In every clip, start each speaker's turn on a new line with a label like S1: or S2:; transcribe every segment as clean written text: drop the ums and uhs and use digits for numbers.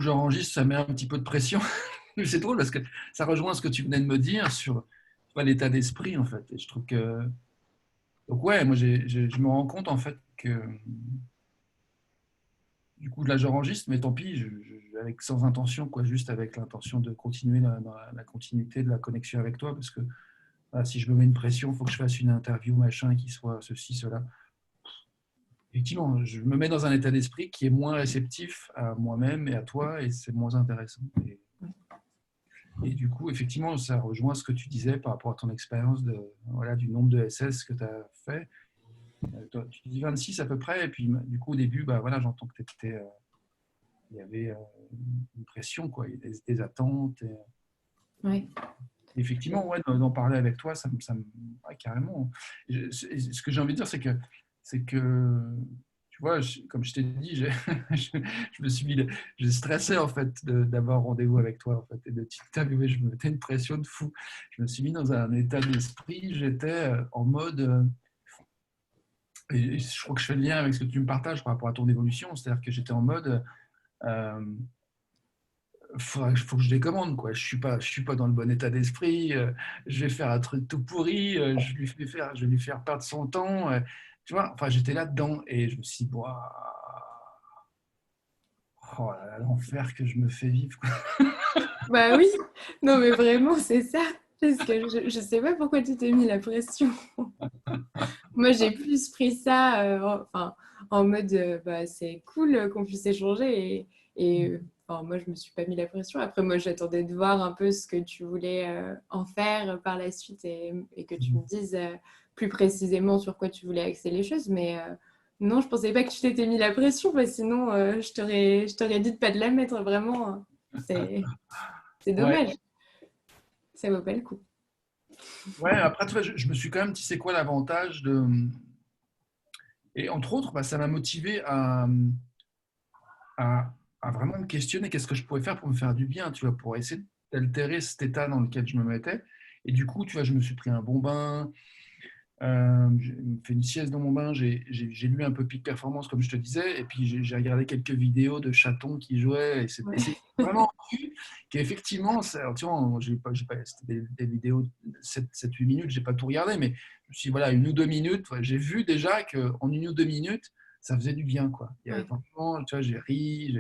S1: j'enregistre, ça met un petit peu de pression. C'est drôle parce que ça rejoint ce que tu venais de me dire sur l'état d'esprit, en fait. Et je trouve que... Donc ouais, moi, je me rends compte, en fait, que du coup, là, j'enregistre, mais tant pis, avec, sans intention, quoi, juste avec l'intention de continuer dans la continuité de la connexion avec toi, parce que voilà, si je me mets une pression, il faut que je fasse une interview, machin, qui soit ceci, cela. Effectivement, je me mets dans un état d'esprit qui est moins réceptif à moi-même et à toi, et c'est moins intéressant. Et du coup, effectivement, ça rejoint ce que tu disais par rapport à ton expérience voilà, du nombre de SS que tu as fait. Toi, tu dis 26 à peu près, et puis du coup, au début, bah, voilà, j'entends que il y avait une pression, quoi, il y a des attentes.
S2: Ouais.
S1: Effectivement, ouais, d'en parler avec toi, ouais, carrément. Ce que j'ai envie de dire, c'est que tu vois, comme je t'ai dit, je me suis mis, je stressais en fait d'avoir rendez-vous avec toi en fait et de t'interviewer. Je me mettais une pression de fou. Je me suis mis dans un état d'esprit. J'étais en mode, et je crois que je fais le lien avec ce que tu me partages par rapport à ton évolution. C'est-à-dire que j'étais en mode, euh, faut que je décommande, quoi. Je suis pas dans le bon état d'esprit. Je vais faire un truc tout pourri. Je vais lui faire perdre son temps. Tu vois, enfin, j'étais là-dedans et je me suis dit, oh là là, l'enfer que je me fais vivre, quoi.
S2: Bah oui, non mais vraiment c'est ça. Parce que je sais pas pourquoi tu t'es mis la pression. Moi j'ai plus pris ça en mode bah, c'est cool qu'on puisse échanger enfin, moi je me suis pas mis la pression. Après moi j'attendais de voir un peu ce que tu voulais en faire par la suite et que tu me dises plus précisément sur quoi tu voulais axer les choses. Mais non, je pensais pas que tu t'étais mis la pression, parce que sinon je t'aurais dit de pas de la mettre vraiment. C'est
S1: Ouais,
S2: dommage, ça vaut pas le coup.
S1: ouais. Après, tu vois, je me suis quand même dit, c'est quoi l'avantage de. Et entre autres, bah, ça m'a motivé à, à vraiment me questionner qu'est-ce que je pourrais faire pour me faire du bien, tu vois, pour essayer d'altérer cet état dans lequel je me mettais. Et du coup, tu vois, je me suis pris un bon bain. J'ai fait une sieste dans mon bain, j'ai lu un peu Peak Performance, comme je te disais, et puis j'ai regardé quelques vidéos de chatons qui jouaient, et c'est
S2: Ouais.
S1: vraiment vu qu'effectivement, tu vois, c'était des vidéos de 7-8 minutes, j'ai pas tout regardé, mais je me suis dit, voilà, 1 ou 2 minutes, ouais, j'ai vu déjà qu'en 1 ou 2 minutes, ça faisait du bien, quoi. Il y avait
S2: Ouais.
S1: vraiment, tu vois, j'ai ri,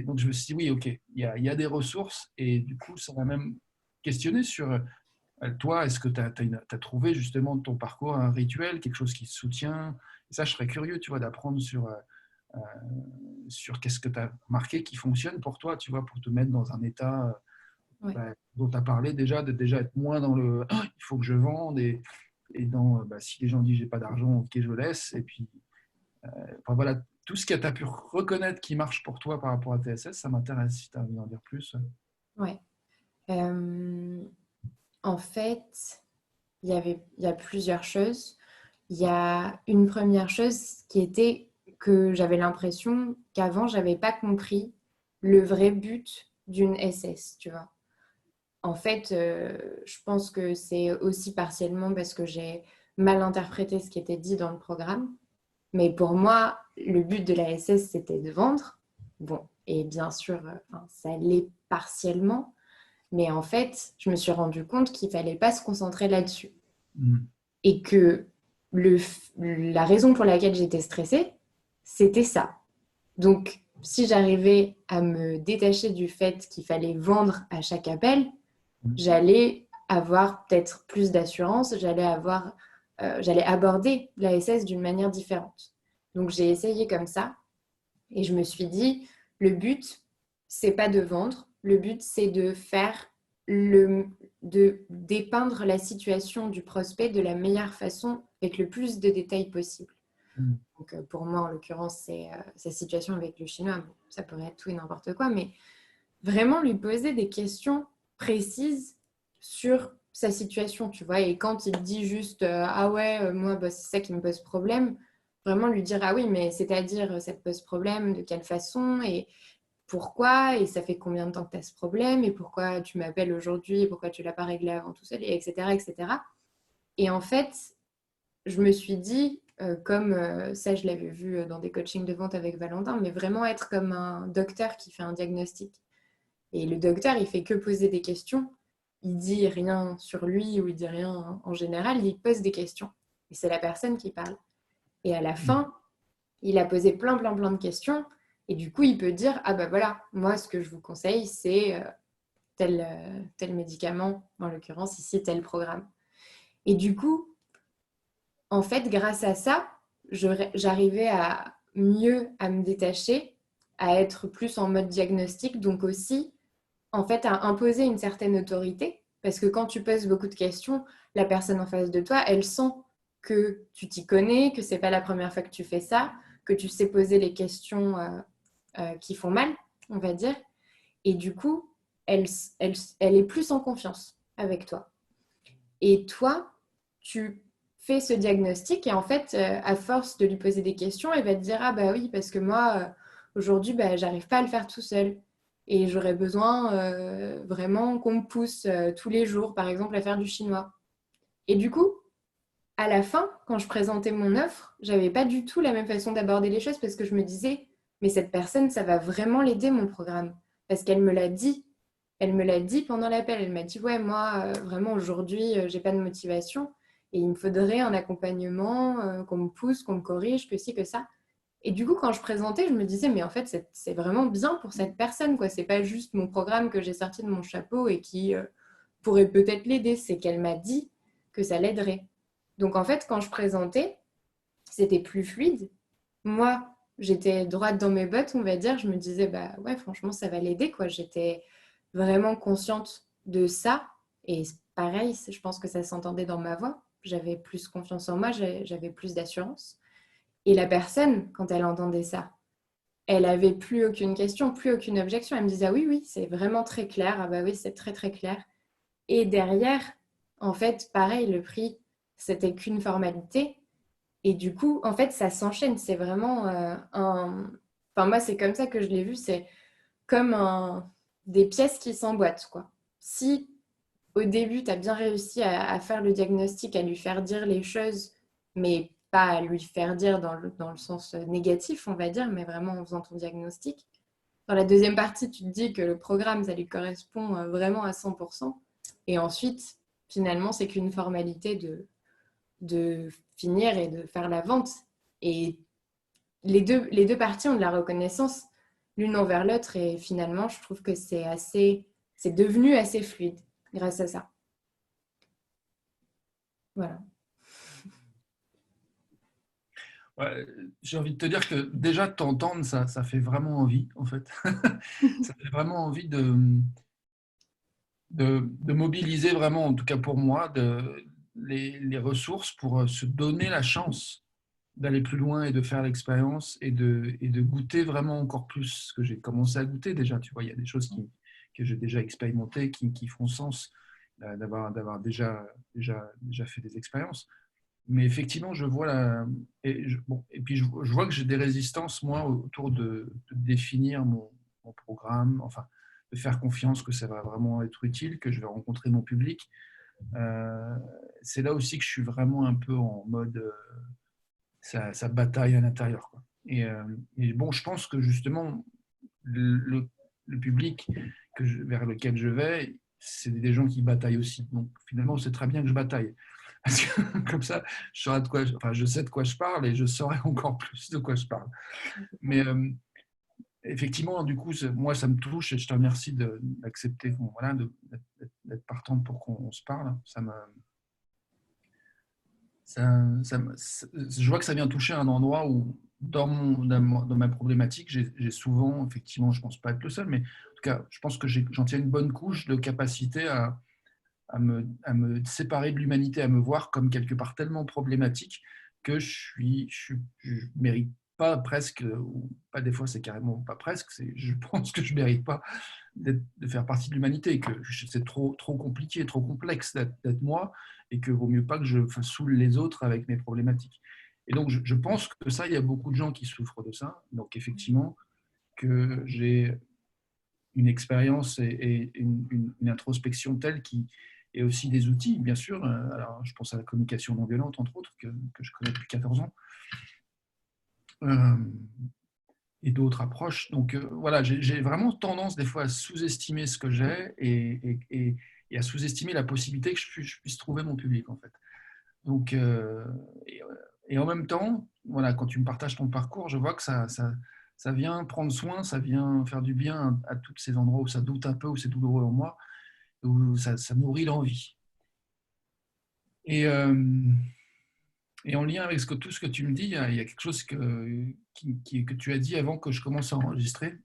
S1: donc je me suis dit, oui, ok, il y a des ressources, et du coup, ça m'a même questionné sur toi, est-ce que tu as trouvé justement de ton parcours un rituel, quelque chose qui te soutient? Et ça, je serais curieux, tu vois, d'apprendre euh, sur qu'est-ce que tu as marqué qui fonctionne pour toi, tu vois, pour te mettre dans un état
S2: Ouais.
S1: dont tu as parlé déjà, de déjà être moins dans le ah, il faut que je vende et dans bah, si les gens disent j'ai pas d'argent, ok, je laisse. Et puis, enfin, voilà, tout ce que tu as pu reconnaître qui marche pour toi par rapport à TSS, ça m'intéresse si tu as envie d'en dire plus.
S2: Ouais. Euh, En fait, il y a plusieurs choses. Il y a une première chose qui était que j'avais l'impression qu'avant, j'avais pas compris le vrai but d'une SS, tu vois. En fait, je pense que c'est aussi partiellement parce que j'ai mal interprété ce qui était dit dans le programme. Mais pour moi, le but de la SS, c'était de vendre. Bon, et bien sûr, enfin, ça l'est partiellement. Mais en fait, je me suis rendu compte qu'il fallait pas se concentrer là-dessus.
S1: Mm.
S2: Et que la raison pour laquelle j'étais stressée, c'était ça. Donc, si j'arrivais à me détacher du fait qu'il fallait vendre à chaque appel,
S1: Mm.
S2: j'allais avoir peut-être plus d'assurance, j'allais aborder la SS d'une manière différente. Donc, j'ai essayé comme ça et je me suis dit, le but, c'est pas de vendre, le but, c'est de faire de dépeindre la situation du prospect de la meilleure façon avec le plus de détails possible.
S1: Mm.
S2: Donc, pour moi, en l'occurrence, c'est sa situation avec le chinois. Bon, ça pourrait être tout et n'importe quoi, mais vraiment lui poser des questions précises sur sa situation, tu vois. Et quand il dit juste ah ouais, moi, bah, c'est ça qui me pose problème, vraiment lui dire ah oui, mais c'est-à-dire ça te pose problème, de quelle façon et pourquoi, et ça fait combien de temps que tu as ce problème, et pourquoi tu m'appelles aujourd'hui, et pourquoi tu ne l'as pas réglé avant tout seul, et etc., etc. Et en fait, je me suis dit, comme ça, je l'avais vu dans des coachings de vente avec Valentin, mais vraiment être comme un docteur qui fait un diagnostic. Et le docteur, il fait que poser des questions. Il dit rien sur lui ou il dit rien en général, il pose des questions. Et c'est la personne qui parle. Et à la fin, il a posé plein de questions. Et du coup, il peut dire, ah ben voilà, moi, ce que je vous conseille, c'est tel médicament, en l'occurrence ici, tel programme. Et du coup, en fait, grâce à ça, j'arrivais à mieux à me détacher, à être plus en mode diagnostic, donc aussi, en fait, à imposer une certaine autorité. Parce que quand tu poses beaucoup de questions, la personne en face de toi, elle sent que tu t'y connais, que c'est pas la première fois que tu fais ça, que tu sais poser les questions qui font mal, on va dire. Et du coup, elle est plus en confiance avec toi. Et toi, tu fais ce diagnostic et en fait, à force de lui poser des questions, elle va te dire, ah bah oui, parce que moi, aujourd'hui, bah, j'arrive pas à le faire tout seul. Et j'aurais besoin vraiment qu'on me pousse tous les jours, par exemple, à faire du chinois. Et du coup, à la fin, quand je présentais mon offre, j'avais pas du tout la même façon d'aborder les choses parce que je me disais, mais cette personne, ça va vraiment l'aider, mon programme. Parce qu'elle me l'a dit. Elle me l'a dit pendant l'appel. Elle m'a dit, ouais, moi, vraiment, aujourd'hui, j'ai pas de motivation et il me faudrait un accompagnement, qu'on me pousse, qu'on me corrige, que ci, que ça. Et du coup, quand je présentais, je me disais, mais en fait, c'est vraiment bien pour cette personne, quoi. C'est pas juste mon programme que j'ai sorti de mon chapeau et qui pourrait peut-être l'aider. C'est qu'elle m'a dit que ça l'aiderait. Donc, en fait, quand je présentais, c'était plus fluide. Moi, j'étais droite dans mes bottes, on va dire. Je me disais, bah ouais, franchement, ça va l'aider, quoi. J'étais vraiment consciente de ça. Et pareil, je pense que ça s'entendait dans ma voix. J'avais plus confiance en moi, j'avais plus d'assurance. Et la personne, quand elle entendait ça, elle avait plus aucune question, plus aucune objection. Elle me disait, ah oui, oui, c'est vraiment très clair. Ah bah oui, c'est très, très clair. Et derrière, en fait, pareil, le prix, c'était qu'une formalité. Et du coup, en fait, ça s'enchaîne. C'est vraiment un... Enfin, moi, c'est comme ça que je l'ai vu. C'est comme des pièces qui s'emboîtent, quoi. Si au début, tu as bien réussi à faire le diagnostic, à lui faire dire les choses, mais pas à lui faire dire dans le sens négatif, on va dire, mais vraiment en faisant ton diagnostic. Dans la deuxième partie, tu te dis que le programme, ça lui correspond vraiment à 100%. Et ensuite, finalement, c'est qu'une formalité de finir et de faire la vente. Et les deux parties ont de la reconnaissance l'une envers l'autre. Et finalement, je trouve que c'est devenu assez fluide grâce à ça. Voilà.
S1: Ouais, j'ai envie de te dire que déjà de t'entendre, ça fait vraiment envie, en fait. Ça fait vraiment envie de mobiliser vraiment, en tout cas pour moi, les ressources pour se donner la chance d'aller plus loin et de faire l'expérience et de goûter vraiment encore plus ce que j'ai commencé à goûter déjà. Tu vois, il y a des choses que j'ai déjà expérimentées qui font sens d'avoir déjà fait des expériences. Mais effectivement, je vois bon, et puis je vois que j'ai des résistances, moi, autour de définir mon programme, enfin, de faire confiance que ça va vraiment être utile, que je vais rencontrer mon public. Euh, c'est là aussi que je suis vraiment un peu en mode ça bataille à l'intérieur, quoi. Et bon, je pense que justement, le, le public vers lequel je vais, c'est des gens qui bataillent aussi. Donc finalement, c'est très bien que je bataille. Parce que, comme ça, je sais de quoi je parle et je saurai encore plus de quoi je parle. Mais effectivement, du coup, moi, ça me touche et je te remercie d'accepter, voilà, d'être partante pour qu'on se parle. Je vois que ça vient toucher un endroit où, dans ma problématique, j'ai souvent, effectivement, je ne pense pas être le seul, mais en tout cas, je pense que j'en tiens une bonne couche de capacité à me séparer de l'humanité, à me voir comme quelque part tellement problématique que je mérite pas presque, ou pas des fois c'est carrément pas presque, je pense que je mérite pas de faire partie de l'humanité, que c'est trop compliqué, trop complexe d'être moi, et que vaut mieux pas que je saoule les autres avec mes problématiques. Et donc je pense que ça, il y a beaucoup de gens qui souffrent de ça. Donc effectivement, que j'ai une expérience et une introspection telle et aussi des outils, bien sûr. Alors, je pense à la communication non violente, entre autres, que je connais depuis 14 ans. Et d'autres approches. Donc voilà, j'ai vraiment tendance des fois à sous-estimer ce que j'ai et à sous-estimer la possibilité que je puisse trouver mon public en fait. Donc, et en même temps, voilà, quand tu me partages ton parcours, je vois que ça vient prendre soin, ça vient faire du bien à tous ces endroits où ça doute un peu, où c'est douloureux en moi, où ça nourrit l'envie. Et, et en lien avec tout ce que tu me dis, il y a quelque chose que tu as dit avant que je commence à enregistrer,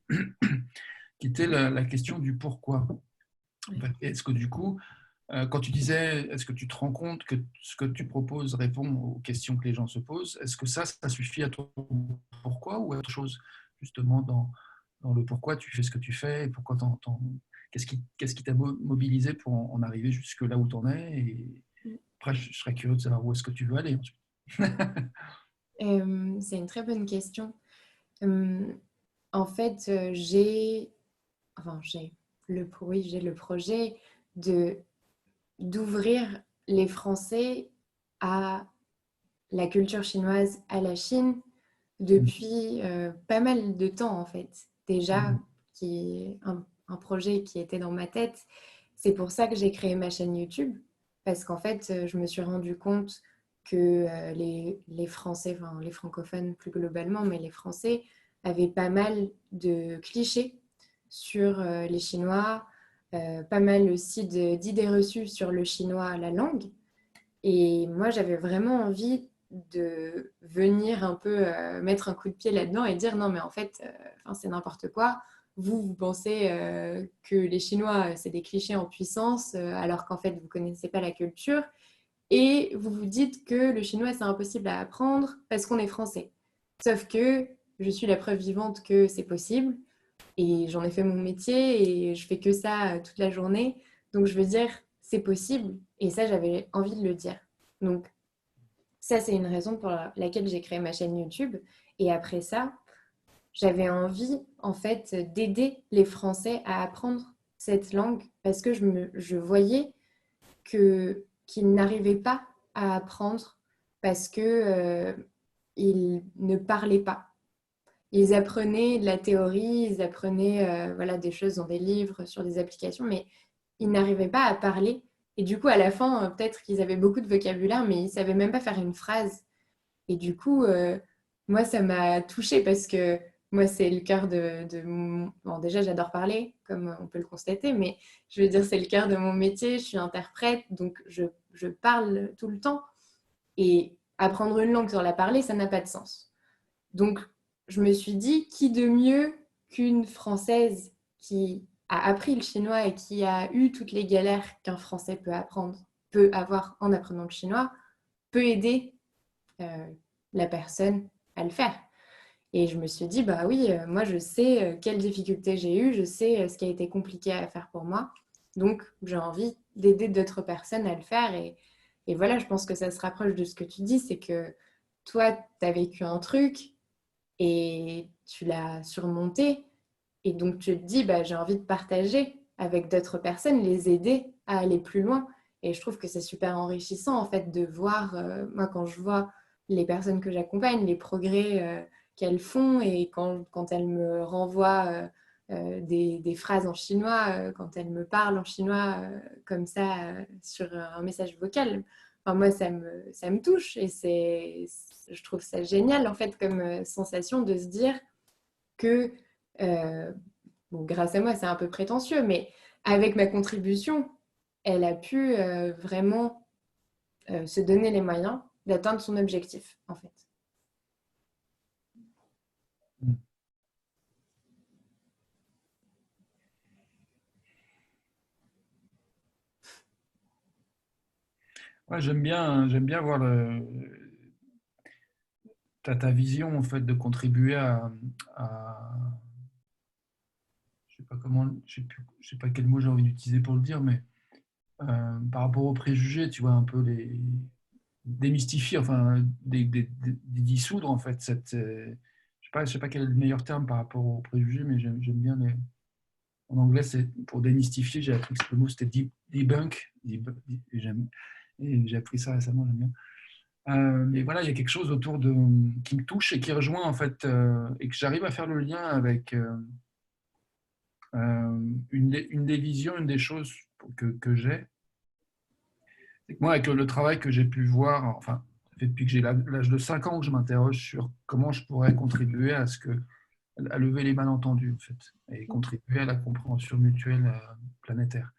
S1: qui était la question du pourquoi. Est-ce que du coup, quand tu disais, est-ce que tu te rends compte que ce que tu proposes répond aux questions que les gens se posent, est-ce que ça suffit à ton pourquoi ou autre chose, justement, dans le pourquoi tu fais ce que tu fais et pourquoi qu'est-ce qui t'a mobilisé pour en arriver jusque là où tu en es et après, je serais curieux de savoir où est-ce que tu veux aller ensuite.
S2: C'est une très bonne question. En fait, j'ai le projet d'ouvrir les Français à la culture chinoise, à la Chine, depuis pas mal de temps en fait. Déjà, qui est un projet qui était dans ma tête. C'est pour ça que j'ai créé ma chaîne YouTube, parce qu'en fait, je me suis rendu compte que les Français, enfin les francophones plus globalement, mais les Français avaient pas mal de clichés sur les Chinois, pas mal aussi d'idées reçues sur le chinois, la langue. Et moi, j'avais vraiment envie de venir un peu mettre un coup de pied là-dedans et dire non, mais en fait, c'est n'importe quoi. Vous pensez que les Chinois, c'est des clichés en puissance, alors qu'en fait, vous ne connaissez pas la culture. Et vous vous dites que le chinois, c'est impossible à apprendre parce qu'on est français. Sauf que je suis la preuve vivante que c'est possible. Et j'en ai fait mon métier et je fais que ça toute la journée. Donc je veux dire, c'est possible. Et ça, j'avais envie de le dire. Donc ça, c'est une raison pour laquelle j'ai créé ma chaîne YouTube. Et après ça, j'avais envie, en fait, d'aider les Français à apprendre cette langue parce que je voyais qu'ils n'arrivaient pas à apprendre parce que ils ne parlaient pas. Ils apprenaient de la théorie, ils apprenaient voilà, des choses dans des livres, sur des applications, mais ils n'arrivaient pas à parler. Et du coup, à la fin, peut-être qu'ils avaient beaucoup de vocabulaire, mais ils ne savaient même pas faire une phrase. Et du coup, moi, ça m'a touchée parce que moi, c'est le cœur de mon... Bon, déjà, j'adore parler, comme on peut le constater, mais je veux dire, c'est le cœur de mon métier. Je suis interprète, donc je parle tout le temps. Et apprendre une langue sans la parler, ça n'a pas de sens. Donc, je me suis dit, qui de mieux qu'une Française qui a appris le chinois et qui a eu toutes les galères qu'un Français peut avoir en apprenant le chinois, peut aider la personne à le faire. Et je me suis dit, bah oui, moi je sais quelles difficultés j'ai eues, je sais ce qui a été compliqué à faire pour moi. Donc j'ai envie d'aider d'autres personnes à le faire. Et voilà, je pense que ça se rapproche de ce que tu dis, c'est que toi, tu as vécu un truc et tu l'as surmonté. Et donc tu te dis, bah, j'ai envie de partager avec d'autres personnes, les aider à aller plus loin. Et je trouve que c'est super enrichissant en fait de voir, moi quand je vois les personnes que j'accompagne, les progrès qu'elles font et quand elles me renvoient des phrases en chinois, quand elles me parlent en chinois comme ça sur un message vocal, enfin, moi ça me touche et je trouve ça génial en fait comme sensation de se dire que euh, bon, grâce à moi, c'est un peu prétentieux, mais avec ma contribution, elle a pu vraiment se donner les moyens d'atteindre son objectif, en fait.
S1: Ouais, j'aime bien voir ta vision en fait de contribuer à je sais pas quel mot j'ai envie d'utiliser pour le dire, mais par rapport aux préjugés, tu vois, un peu les démystifier, enfin, dissoudre en fait je sais pas quel est le meilleur terme par rapport aux préjugés, mais j'aime bien En anglais, c'est pour démystifier, j'ai appris que le mot c'était debunk. Et j'ai appris ça récemment, j'aime bien. Mais voilà, il y a quelque chose autour qui me touche et qui rejoint en fait, et que j'arrive à faire le lien avec une des visions, une des choses que j'ai. C'est que moi, avec le travail que j'ai pu voir, enfin, ça fait depuis que j'ai l'âge de 5 ans que je m'interroge sur comment je pourrais contribuer à lever les malentendus, en fait, et contribuer à la compréhension mutuelle planétaire.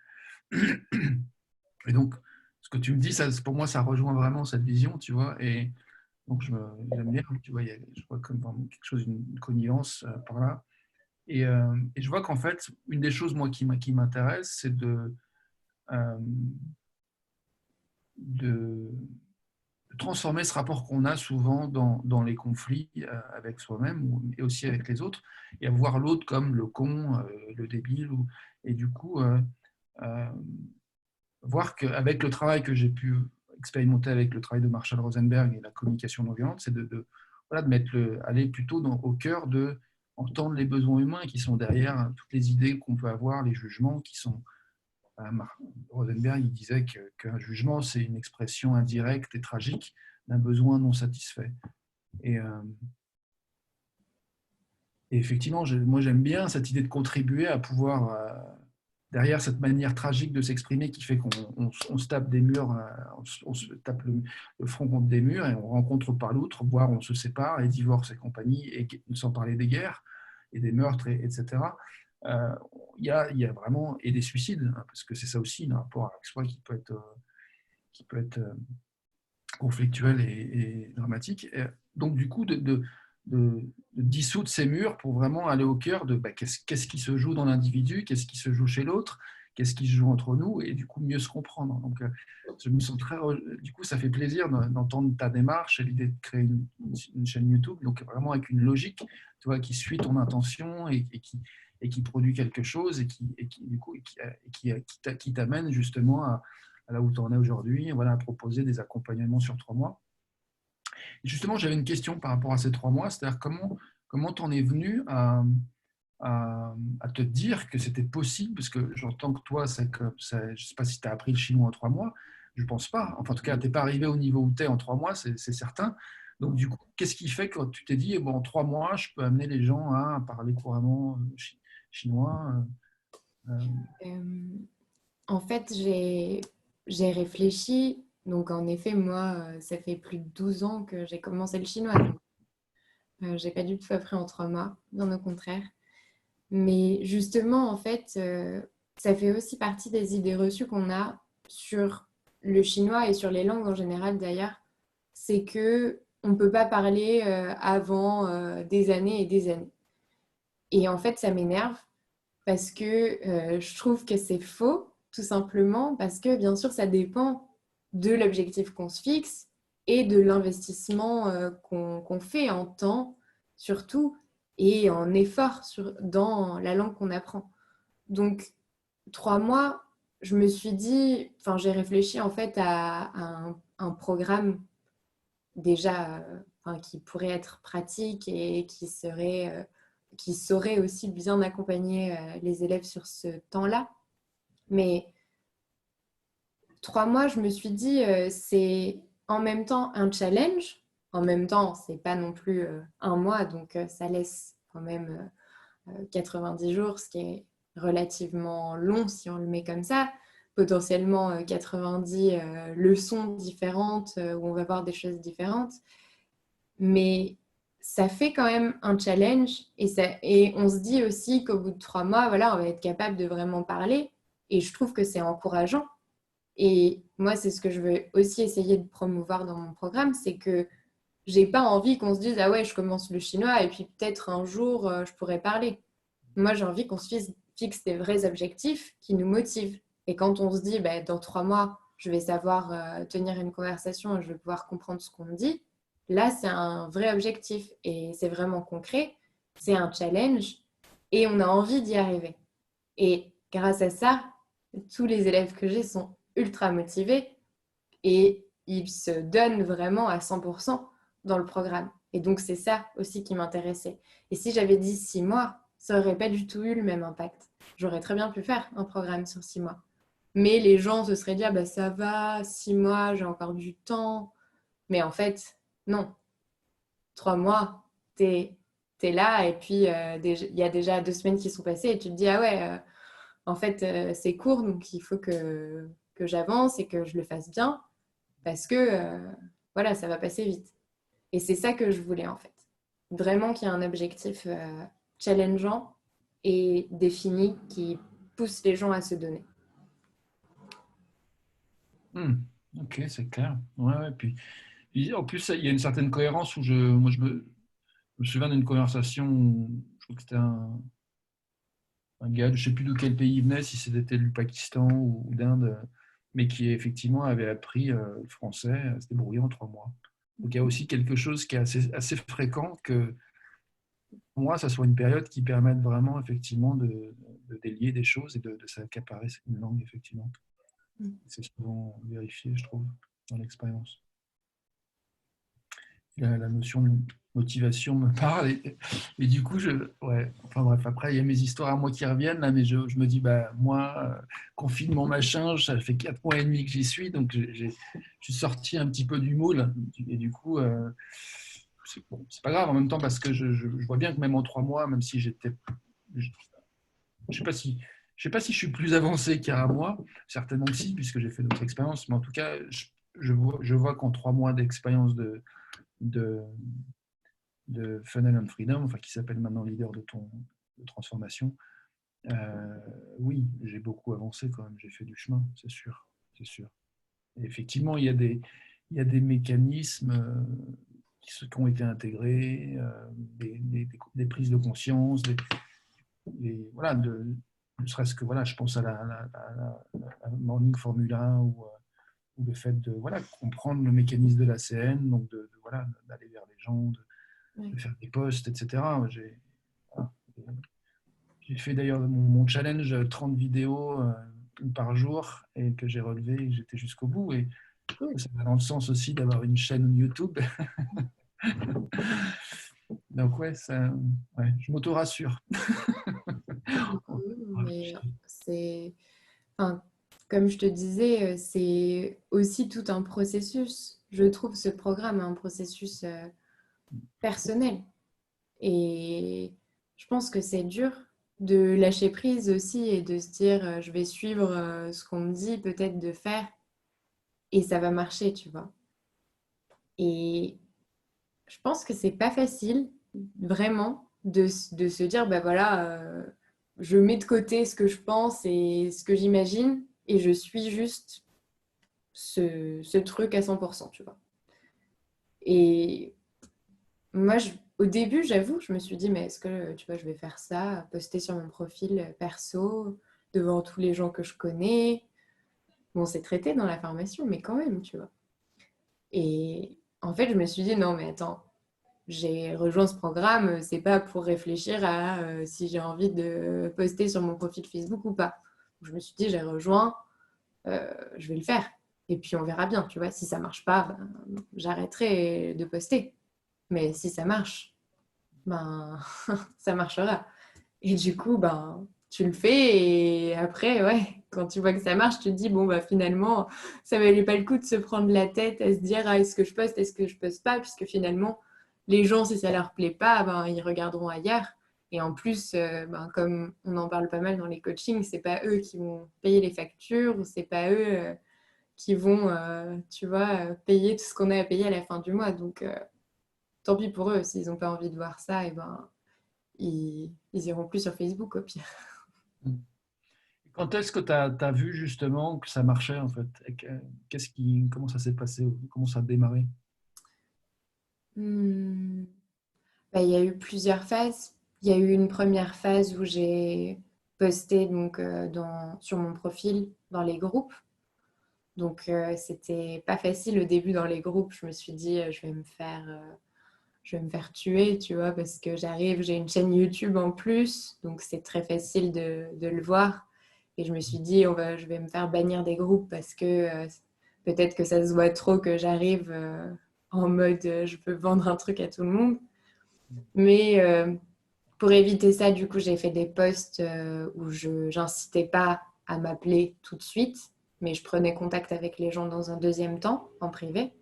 S1: Et donc, ce que tu me dis, ça, pour moi, ça rejoint vraiment cette vision, tu vois, et donc j'aime bien, tu vois, je vois comme vraiment quelque chose, une connivence par là. Et je vois qu'en fait, une des choses, moi, qui m'intéresse, c'est euh, de transformer ce rapport qu'on a souvent dans les conflits avec soi-même et aussi avec les autres, et à voir l'autre comme le con, le débile. Et du coup, euh, voir qu'avec le travail que j'ai pu expérimenter avec le travail de Marshall Rosenberg et la communication non violente, c'est voilà, de aller plutôt au cœur de entendre les besoins humains qui sont derrière toutes les idées qu'on peut avoir, les jugements qui sont. Rosenberg il disait qu'un jugement, c'est une expression indirecte et tragique d'un besoin non satisfait. Et, euh, et effectivement, moi j'aime bien cette idée de contribuer à pouvoir, derrière cette manière tragique de s'exprimer qui fait qu'on se tape des murs, on se tape le front contre des murs et on rencontre par l'autre, voire on se sépare et divorce et compagnie, et sans parler des guerres et des meurtres, etc. Il y a vraiment, et des suicides, hein, parce que c'est ça aussi, un rapport avec soi qui peut être conflictuel et dramatique. Et donc, du coup, de dissoudre ces murs pour vraiment aller au cœur de qu'est-ce qui se joue dans l'individu, qu'est-ce qui se joue chez l'autre, qu'est-ce qui se joue entre nous, et du coup, mieux se comprendre. Donc, je me sens du coup, ça fait plaisir d'entendre ta démarche et l'idée de créer une chaîne YouTube, donc vraiment avec une logique, tu vois, qui suit ton intention et qui produit quelque chose du coup, qui t'amène justement à là où tu en es aujourd'hui, voilà, à proposer des accompagnements sur 3 mois. Et justement, j'avais une question par rapport à ces 3 mois, c'est-à-dire comment tu en es venu à te dire que c'était possible, parce que j'entends que toi, je ne sais pas si tu as appris le chinois en 3 mois, je ne pense pas. Enfin, en tout cas, tu n'es pas arrivé au niveau où tu es en 3 mois, c'est certain. Donc, du coup, qu'est-ce qui fait que tu t'es dit, bon, en 3 mois, je peux amener les gens à parler couramment chinois
S2: Euh, En fait, j'ai réfléchi. Donc, en effet, moi, ça fait plus de 12 ans que j'ai commencé le chinois. Donc, j'ai pas du tout appris en 3 mois, bien au contraire. Mais justement, en fait, ça fait aussi partie des idées reçues qu'on a sur le chinois et sur les langues en général d'ailleurs. C'est que on ne peut pas parler avant des années et des années. Et en fait, ça m'énerve parce que je trouve que c'est faux, tout simplement parce que bien sûr, ça dépend de l'objectif qu'on se fixe et de l'investissement qu'on fait en temps, surtout, et en effort dans la langue qu'on apprend. Donc, 3 mois, je me suis dit, enfin, j'ai réfléchi en fait à un programme déjà enfin, qui pourrait être pratique et qui saurait aussi bien accompagner les élèves sur ce temps-là. Mais 3 mois, je me suis dit, c'est en même temps un challenge. En même temps, c'est pas non plus un mois, donc ça laisse quand même 90 jours, ce qui est relativement long si on le met comme ça. Potentiellement 90 leçons différentes où on va voir des choses différentes. Mais ça fait quand même un challenge et on se dit aussi qu'au bout de 3 mois, voilà, on va être capable de vraiment parler. Et je trouve que c'est encourageant. Et moi, c'est ce que je veux aussi essayer de promouvoir dans mon programme, c'est que j'ai pas envie qu'on se dise ah ouais, je commence le chinois et puis peut-être un jour je pourrais parler. Moi, j'ai envie qu'on se fixe des vrais objectifs qui nous motivent. Et quand on se dit bah, dans 3 mois, je vais savoir tenir une conversation et je vais pouvoir comprendre ce qu'on me dit, là, c'est un vrai objectif et c'est vraiment concret. C'est un challenge et on a envie d'y arriver. Et grâce à ça, tous les élèves que j'ai sont ultra motivés et ils se donnent vraiment à 100% dans le programme. Et donc, c'est ça aussi qui m'intéressait. Et si j'avais dit 6 mois, ça n'aurait pas du tout eu le même impact. J'aurais très bien pu faire un programme sur 6 mois. Mais les gens se seraient dit, ah bah ça va, 6 mois, j'ai encore du temps. Mais en fait, non. 3 mois, t'es là et puis il y a déjà 2 semaines qui sont passées et tu te dis, ah ouais, en fait, c'est court, donc il faut que j'avance et que je le fasse bien parce que, voilà, ça va passer vite. Et c'est ça que je voulais, en fait. Vraiment qu'il y ait un objectif challengeant et défini qui pousse les gens à se donner.
S1: Hmm. Ok, c'est clair. Ouais, ouais. Puis, en plus, il y a une certaine cohérence où moi, je me souviens d'une conversation où je crois que c'était un gars, je ne sais plus de quel pays il venait, si c'était du Pakistan ou d'Inde, mais qui effectivement avait appris le français, à se débrouiller en 3 mois. Donc il y a aussi quelque chose qui est assez fréquent que pour moi, ça soit une période qui permette vraiment effectivement de délier des choses et de s'accaparer une langue, effectivement. C'est souvent vérifié, je trouve, dans l'expérience. La notion de motivation me parle et du coup, ouais, enfin bref, après, il y a mes histoires à moi qui reviennent, là, mais je me dis, bah, moi, confinement, machin, ça fait 4 mois et demi que j'y suis, donc je suis sorti un petit peu du moule, et du coup, c'est pas grave en même temps, parce que je vois bien que même en 3 mois, même si je, je sais pas si, je sais pas si je suis plus avancé qu'il y a un mois, certainement que si, puisque j'ai fait d'autres expériences, mais en tout cas, je vois qu'en 3 mois d'expérience de, de Funnel and Freedom, enfin, qui s'appelle maintenant Leader de transformation, euh, oui, j'ai beaucoup avancé quand même, j'ai fait du chemin, c'est sûr, c'est sûr. Et effectivement, il y a des mécanismes qui ont été intégrés, des prises de conscience, voilà, ne serait-ce que, voilà, je pense à la Morning Formula ou le fait de voilà, comprendre le mécanisme de l'ACN, donc voilà, d'aller vers les gens,
S2: Ouais.
S1: de faire des posts, etc. Voilà. J'ai fait d'ailleurs mon challenge 30 vidéos par jour et que j'ai relevé et que j'étais jusqu'au bout. Et
S2: Cool.
S1: ça va dans le sens aussi d'avoir une chaîne YouTube. Donc ouais, ouais, je m'auto-rassure.
S2: Mais c'est, enfin, comme je te disais, c'est aussi tout un processus. Je trouve ce programme un processus personnel. Et je pense que c'est dur de lâcher prise aussi et de se dire, je vais suivre ce qu'on me dit peut-être de faire et ça va marcher, tu vois. Et je pense que c'est pas facile, vraiment, de se dire, bah voilà, je mets de côté ce que je pense et ce que j'imagine et je suis juste ce truc à 100%, tu vois. Et moi, au début, j'avoue, je me suis dit, mais est-ce que, tu vois, je vais faire ça, poster sur mon profil perso, devant tous les gens que je connais. Bon, c'est traité dans la formation, mais quand même, tu vois. Et en fait, je me suis dit, non, mais attends, j'ai rejoint ce programme, c'est pas pour réfléchir à si j'ai envie de poster sur mon profil Facebook ou pas. Je me suis dit, j'ai rejoint, je vais le faire. Et puis on verra bien, tu vois. Si ça marche pas, ben, j'arrêterai de poster. Mais si ça marche, ben ça marchera. Et du coup, ben tu le fais et après, ouais, quand tu vois que ça marche, tu te dis, bon, bah finalement, ça valait pas le coup de se prendre la tête à se dire, ah, est-ce que je poste, est-ce que je poste pas, puisque finalement, les gens, si ça leur plaît pas, ben, ils regarderont ailleurs. Et en plus, ben, comme on en parle pas mal dans les coachings, c'est pas eux qui vont payer les factures, c'est pas eux qui vont, tu vois, payer tout ce qu'on a à payer à la fin du mois. Donc, tant pis pour eux, s'ils n'ont pas envie de voir ça, et ben, ils iront plus sur Facebook au pire.
S1: Quand est-ce que tu as vu justement que ça marchait en fait? Comment ça s'est passé? Comment ça a démarré?
S2: Hmm. Bah, il y a eu plusieurs phases. Il y a eu une première phase où j'ai posté donc, sur mon profil dans les groupes. Donc, c'était pas facile au début dans les groupes. Je me suis dit, je vais me faire tuer, tu vois, parce que j'arrive, j'ai une chaîne YouTube en plus, donc c'est très facile de le voir. Et je me suis dit, je vais me faire bannir des groupes parce que peut-être que ça se voit trop que j'arrive en mode je peux vendre un truc à tout le monde. Mais pour éviter ça, du coup, j'ai fait des posts où je n'incitais pas à m'appeler tout de suite, mais je prenais contact avec les gens dans un deuxième temps, en privé.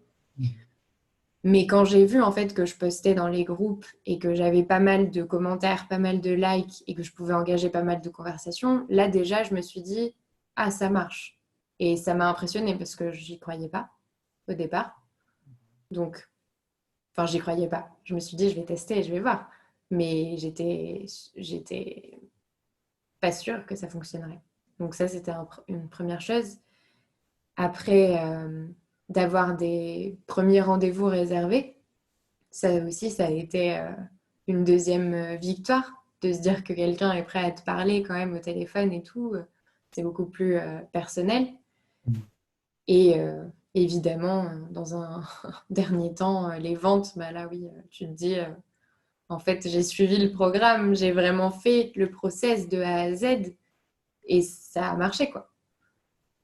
S2: Mais quand j'ai vu en fait que je postais dans les groupes et que j'avais pas mal de commentaires, pas mal de likes et que je pouvais engager pas mal de conversations, là déjà je me suis dit ah ça marche. Et ça m'a impressionnée parce que j'y croyais pas au départ. Donc, enfin j'y croyais pas. Je me suis dit je vais tester et je vais voir. Mais j'étais pas sûre que ça fonctionnerait. Donc ça c'était une première chose. Après d'avoir des premiers rendez-vous réservés. Ça aussi, ça a été une deuxième victoire, de se dire que quelqu'un est prêt à te parler quand même au téléphone et tout. C'est beaucoup plus personnel. Et évidemment, dans un dernier temps, les ventes, bah là oui, tu te dis, en fait, j'ai suivi le programme, j'ai vraiment fait le process de A à Z et ça a marché, quoi.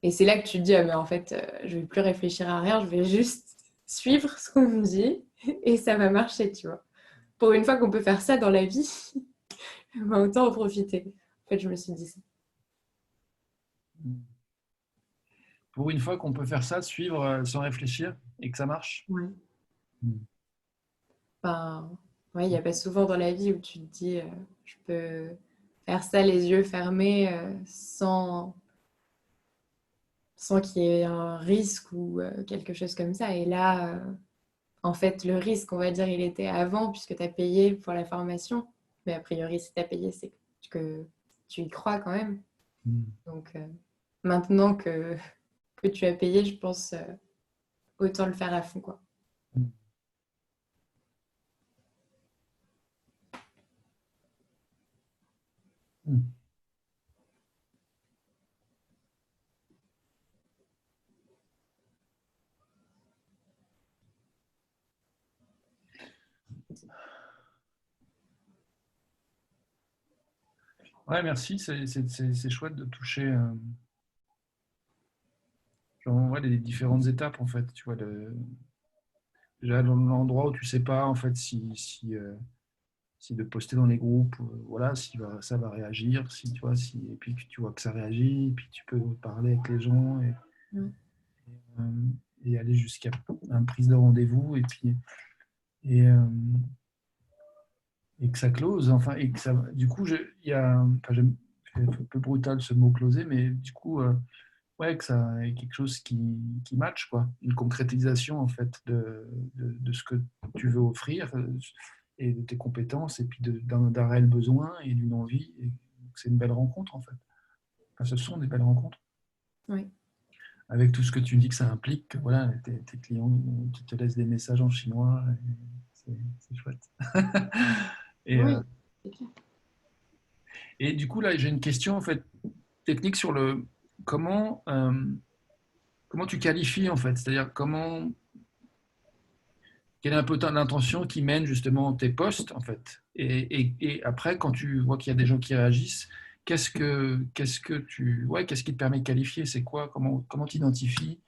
S2: Et c'est là que tu te dis, ah, mais en fait, je vais plus réfléchir à rien, je vais juste suivre ce qu'on me dit et ça va marcher, tu vois. Pour une fois qu'on peut faire ça dans la vie, bah, autant en profiter. En fait, je me suis dit ça.
S1: Pour une fois qu'on peut faire ça, suivre sans réfléchir et que ça marche.
S2: Ouais.
S1: Mm.
S2: Enfin, ouais, il n'y a pas souvent dans la vie où tu te dis, je peux faire ça les yeux fermés sans qu'il y ait un risque ou quelque chose comme ça. Et là, en fait, le risque, on va dire, il était avant puisque tu as payé pour la formation. Mais a priori, si tu as payé, c'est que tu y crois quand même. Donc, maintenant que tu as payé, je pense autant le faire à fond, quoi.
S1: Mm. Ouais, merci. C'est chouette de toucher genre, ouais, les différentes étapes en fait. Tu vois, déjà dans l'endroit où tu sais pas en fait si de poster dans les groupes, voilà, si ça va réagir, si tu vois, et puis que tu vois que ça réagit, et puis tu peux parler avec les gens
S2: Mm.
S1: euh, et aller jusqu'à une prise de rendez-vous et, euh, et que ça close, enfin, et que ça, du coup, il y a, enfin, c'est un peu brutal ce mot closer, mais du coup, ouais, que ça ait quelque chose qui match, quoi, une concrétisation en fait de ce que tu veux offrir et de tes compétences et puis d'un réel besoin et d'une envie. Et c'est une belle rencontre en fait. Enfin, ce sont des belles rencontres.
S2: Oui.
S1: Avec tout ce que tu dis que ça implique, que voilà, tes clients qui te laissent des messages en chinois, c'est chouette. Et,
S2: Oui, c'est clair.
S1: et du coup, là, j'ai une question en fait technique sur le comment, comment tu qualifies en fait, c'est-à-dire quelle est un peu l'intention qui mène justement tes posts en fait. Et après, quand tu vois qu'il y a des gens qui réagissent, qu'est-ce qui te permet de qualifier? C'est quoi? Comment tu identifies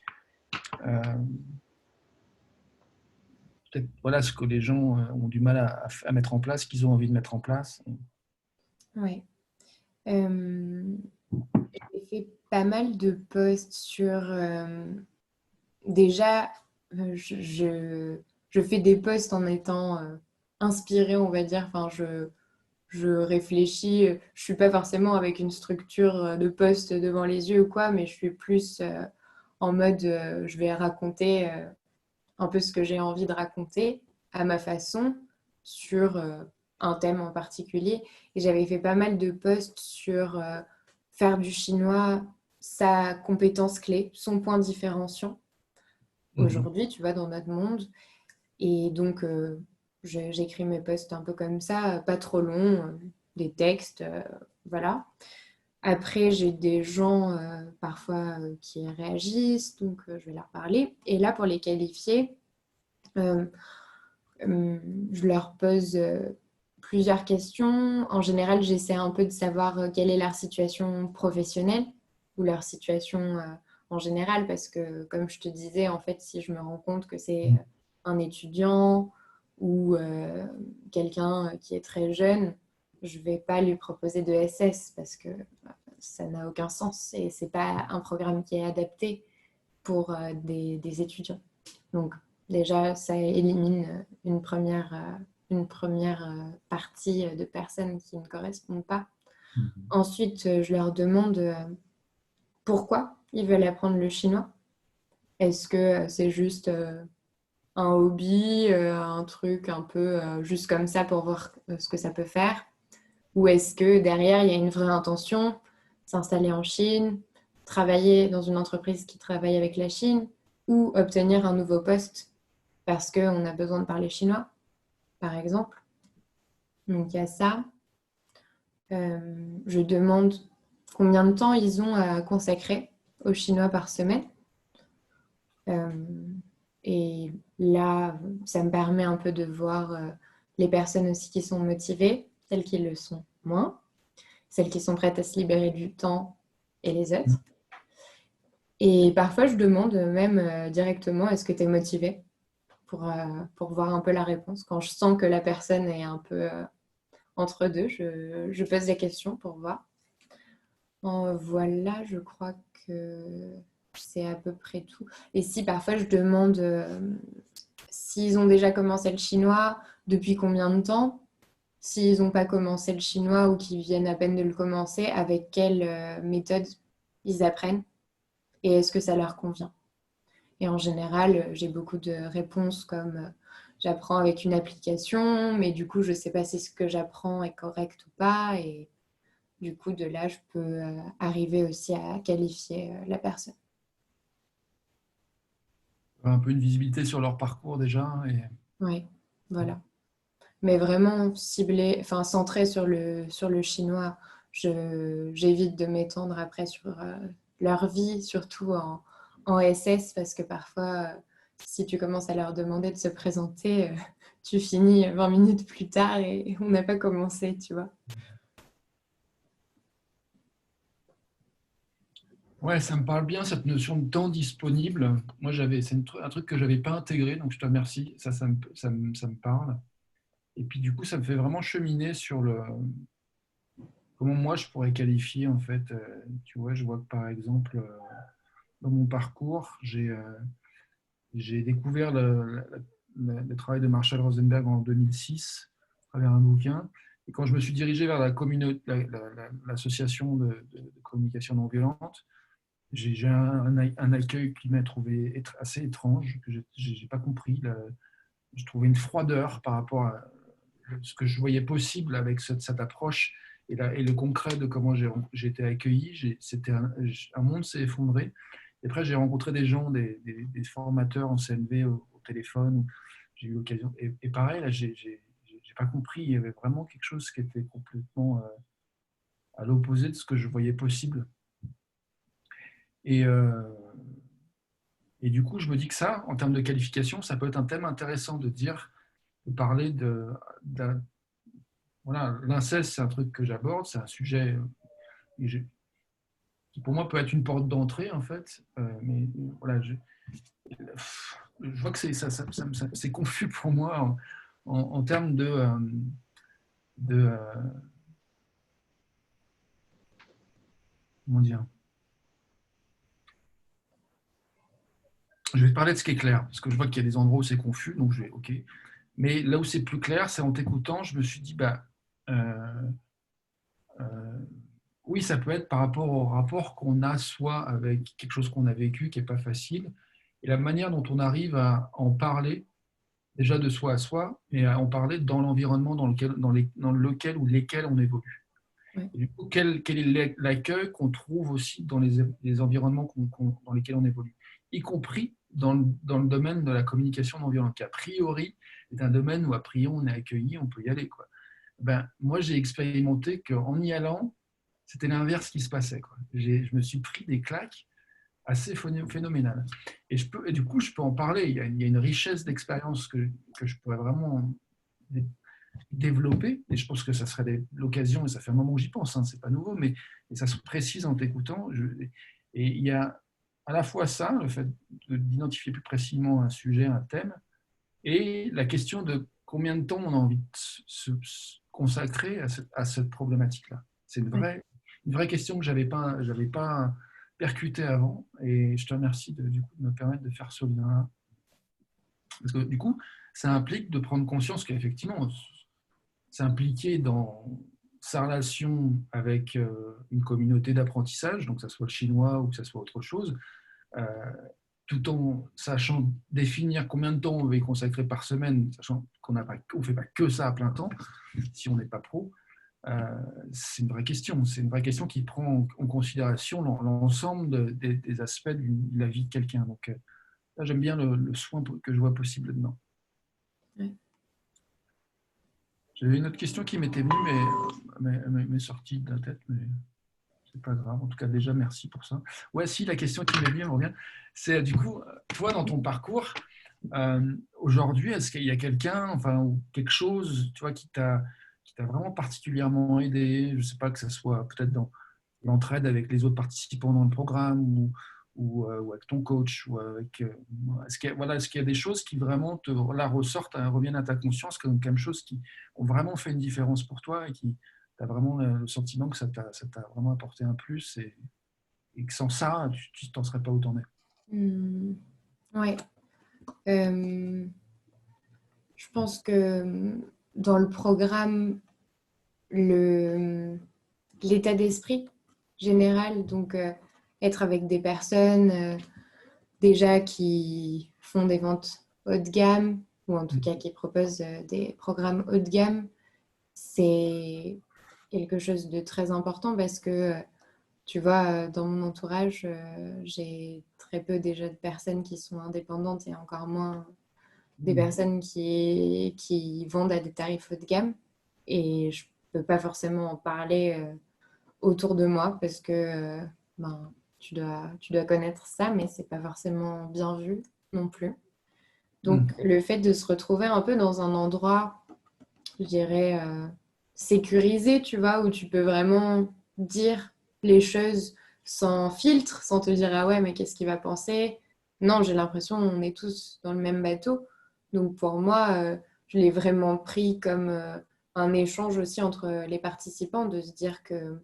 S1: peut-être voilà ce que les gens ont du mal à mettre en place, qu'ils ont envie de mettre en place.
S2: Ouais. Euh, j'ai fait pas mal de posts sur... déjà, je fais des posts en étant inspirée, on va dire. Enfin, je réfléchis. Je suis pas forcément avec une structure de post devant les yeux ou quoi, mais je suis plus en mode je vais raconter un peu ce que j'ai envie de raconter à ma façon sur un thème en particulier. Et j'avais fait pas mal de posts sur faire du chinois sa compétence clé, son point différenciant
S1: Mhm.
S2: aujourd'hui, tu vois, dans notre monde. Et donc, j'écris mes posts un peu comme ça, pas trop longs, des textes, voilà. Après, j'ai des gens parfois qui réagissent, donc je vais leur parler. Et là, pour les qualifier, euh, je leur pose plusieurs questions. En général, j'essaie un peu de savoir quelle est leur situation professionnelle ou leur situation en général, parce que, comme je te disais, en fait, si je me rends compte que c'est un étudiant ou quelqu'un qui est très jeune, je ne vais pas lui proposer de SS parce que ça n'a aucun sens et ce n'est pas un programme qui est adapté pour des étudiants. Donc déjà, ça élimine une première partie de personnes qui ne correspondent pas. Ensuite, je leur demande pourquoi ils veulent apprendre le chinois. Est-ce que c'est juste un hobby, un truc un peu juste comme ça pour voir ce que ça peut faire? Ou est-ce que derrière, il y a une vraie intention, s'installer en Chine, travailler dans une entreprise qui travaille avec la Chine, ou obtenir un nouveau poste parce qu'on a besoin de parler chinois, par exemple. Donc il y a ça. Je demande combien de temps ils ont à consacrer au chinois par semaine. Et là, ça me permet un peu de voir les personnes aussi qui sont motivées, celles qui le sont moins, celles qui sont prêtes à se libérer du temps et les autres. Et parfois, je demande même directement, est-ce que tu es motivé pour voir un peu la réponse. Quand je sens que la personne est un peu entre deux, je pose des questions pour voir. Voilà, je crois que c'est à peu près tout. Et si parfois je demande s'ils ont déjà commencé le chinois, depuis combien de temps, s'ils n'ont pas commencé le chinois ou qu'ils viennent à peine de le commencer, avec quelle méthode ils apprennent et est-ce que ça leur convient. Et en général, j'ai beaucoup de réponses comme j'apprends avec une application, mais du coup, je ne sais pas si ce que j'apprends est correct ou pas. Et du coup, de là, je peux arriver aussi à qualifier la personne.
S1: Un peu une visibilité sur leur parcours déjà. Et...
S2: Oui, voilà. Mais vraiment ciblé, enfin centré sur le chinois. J'évite de m'étendre après sur leur vie, surtout en SS, parce que parfois, si tu commences à leur demander de se présenter, tu finis 20 minutes plus tard et on n'a pas commencé, tu vois.
S1: Ouais, ça me parle bien cette notion de temps disponible. Moi, c'est un truc que j'avais pas intégré, donc je te remercie. Ça me parle. Et puis du coup, ça me fait vraiment cheminer sur le comment moi je pourrais qualifier en fait. Tu vois, je vois que par exemple dans mon parcours, j'ai découvert le travail de Marshall Rosenberg en 2006 à travers un bouquin. Et quand je me suis dirigé vers l'association de communication non violente, j'ai un accueil qui m'a trouvé assez étrange, que je n'ai pas compris. Je trouvais une froideur par rapport à ce que je voyais possible avec cette approche et le concret de comment j'ai été accueilli. Un monde s'est effondré. Et après, j'ai rencontré des gens, des formateurs en CNV au téléphone. J'ai eu l'occasion. Et pareil, là, j'ai pas compris. Il y avait vraiment quelque chose qui était complètement à l'opposé de ce que je voyais possible. Et, euh, et du coup, je me dis que ça, en termes de qualification, ça peut être un thème intéressant de parler voilà, l'inceste, c'est un truc que j'aborde, c'est un sujet qui pour moi peut être une porte d'entrée en fait, mais voilà, je vois que c'est confus pour moi en termes de comment dire. Je vais te parler de ce qui est clair, parce que je vois qu'il y a des endroits où c'est confus, donc je vais, ok. Mais là où c'est plus clair, c'est en t'écoutant, je me suis dit, bah, euh, euh, oui, ça peut être par rapport au rapport qu'on a soit avec quelque chose qu'on a vécu qui n'est pas facile, et la manière dont on arrive à en parler, déjà de soi à soi, et à en parler dans l'environnement dans lequel ou lesquels on évolue.
S2: Ouais.
S1: Et du coup, quel est l'accueil qu'on trouve aussi dans les environnements dans lesquels on évolue, y compris dans le domaine de la communication non violente, qui a priori est un domaine où a priori on est accueilli, on peut y aller, quoi. Ben, moi, j'ai expérimenté qu'en y allant, c'était l'inverse qui se passait, quoi. Je me suis pris des claques assez phénoménales. Et du coup, je peux en parler. Il y a une richesse d'expérience que je pourrais vraiment développer. Et je pense que ça serait l'occasion, et ça fait un moment que j'y pense, hein, c'est pas nouveau, mais ça se précise en t'écoutant. Et il y a à la fois ça, le fait d'identifier plus précisément un sujet, un thème, et la question de combien de temps on a envie consacré à cette problématique-là? C'est une vraie question que j'avais pas percutée avant, et je te remercie du coup, de me permettre de faire ce lien-là. Parce que du coup, ça implique de prendre conscience qu'effectivement, c'est impliqué dans sa relation avec une communauté d'apprentissage, donc que ce soit le chinois ou que ce soit autre chose, euh, tout en sachant définir combien de temps on va y consacrer par semaine, sachant qu'on ne fait pas que ça à plein temps, si on n'est pas pro. C'est une vraie question. C'est une vraie question qui prend en considération l'ensemble des aspects de la vie de quelqu'un. Donc, là, j'aime bien le soin que je vois possible là-dedans.
S2: Ouais.
S1: J'avais une autre question qui m'était venue, mais elle m'est sortie de la tête, mais c'est pas grave. En tout cas, déjà, merci pour ça. Ouais, si, la question qui m'est venue, elle me revient. C'est du coup, toi, dans ton parcours, aujourd'hui, est-ce qu'il y a quelqu'un, enfin, ou quelque chose, tu vois, qui t'a vraiment particulièrement aidé? Je sais pas, que ce soit peut-être dans l'entraide avec les autres participants dans le programme, ou avec ton coach, ou avec. Est-ce qu'il y a des choses qui vraiment ressortent, reviennent à ta conscience comme quelque chose qui ont vraiment fait une différence pour toi et qui tu as vraiment le sentiment que ça t'a vraiment apporté un plus, et que sans ça, tu t'en serais pas où t'en es.
S2: Ouais. Je pense que dans le programme, l'état d'esprit général, donc être avec des personnes déjà qui font des ventes haut de gamme, ou en tout cas qui proposent des programmes haut de gamme, c'est quelque chose de très important parce que, tu vois, dans mon entourage, j'ai très peu déjà de personnes qui sont indépendantes et encore moins des personnes qui vendent à des tarifs haut de gamme. Et je ne peux pas forcément en parler autour de moi parce que ben, tu dois connaître ça, mais c'est pas forcément bien vu non plus. Donc, le fait de se retrouver un peu dans un endroit, je dirais, sécurisé, tu vois, où tu peux vraiment dire les choses sans filtre, sans te dire, ah ouais, mais qu'est-ce qu'il va penser? Non, j'ai l'impression qu'on est tous dans le même bateau. Donc, pour moi, je l'ai vraiment pris comme un échange aussi entre les participants, de se dire que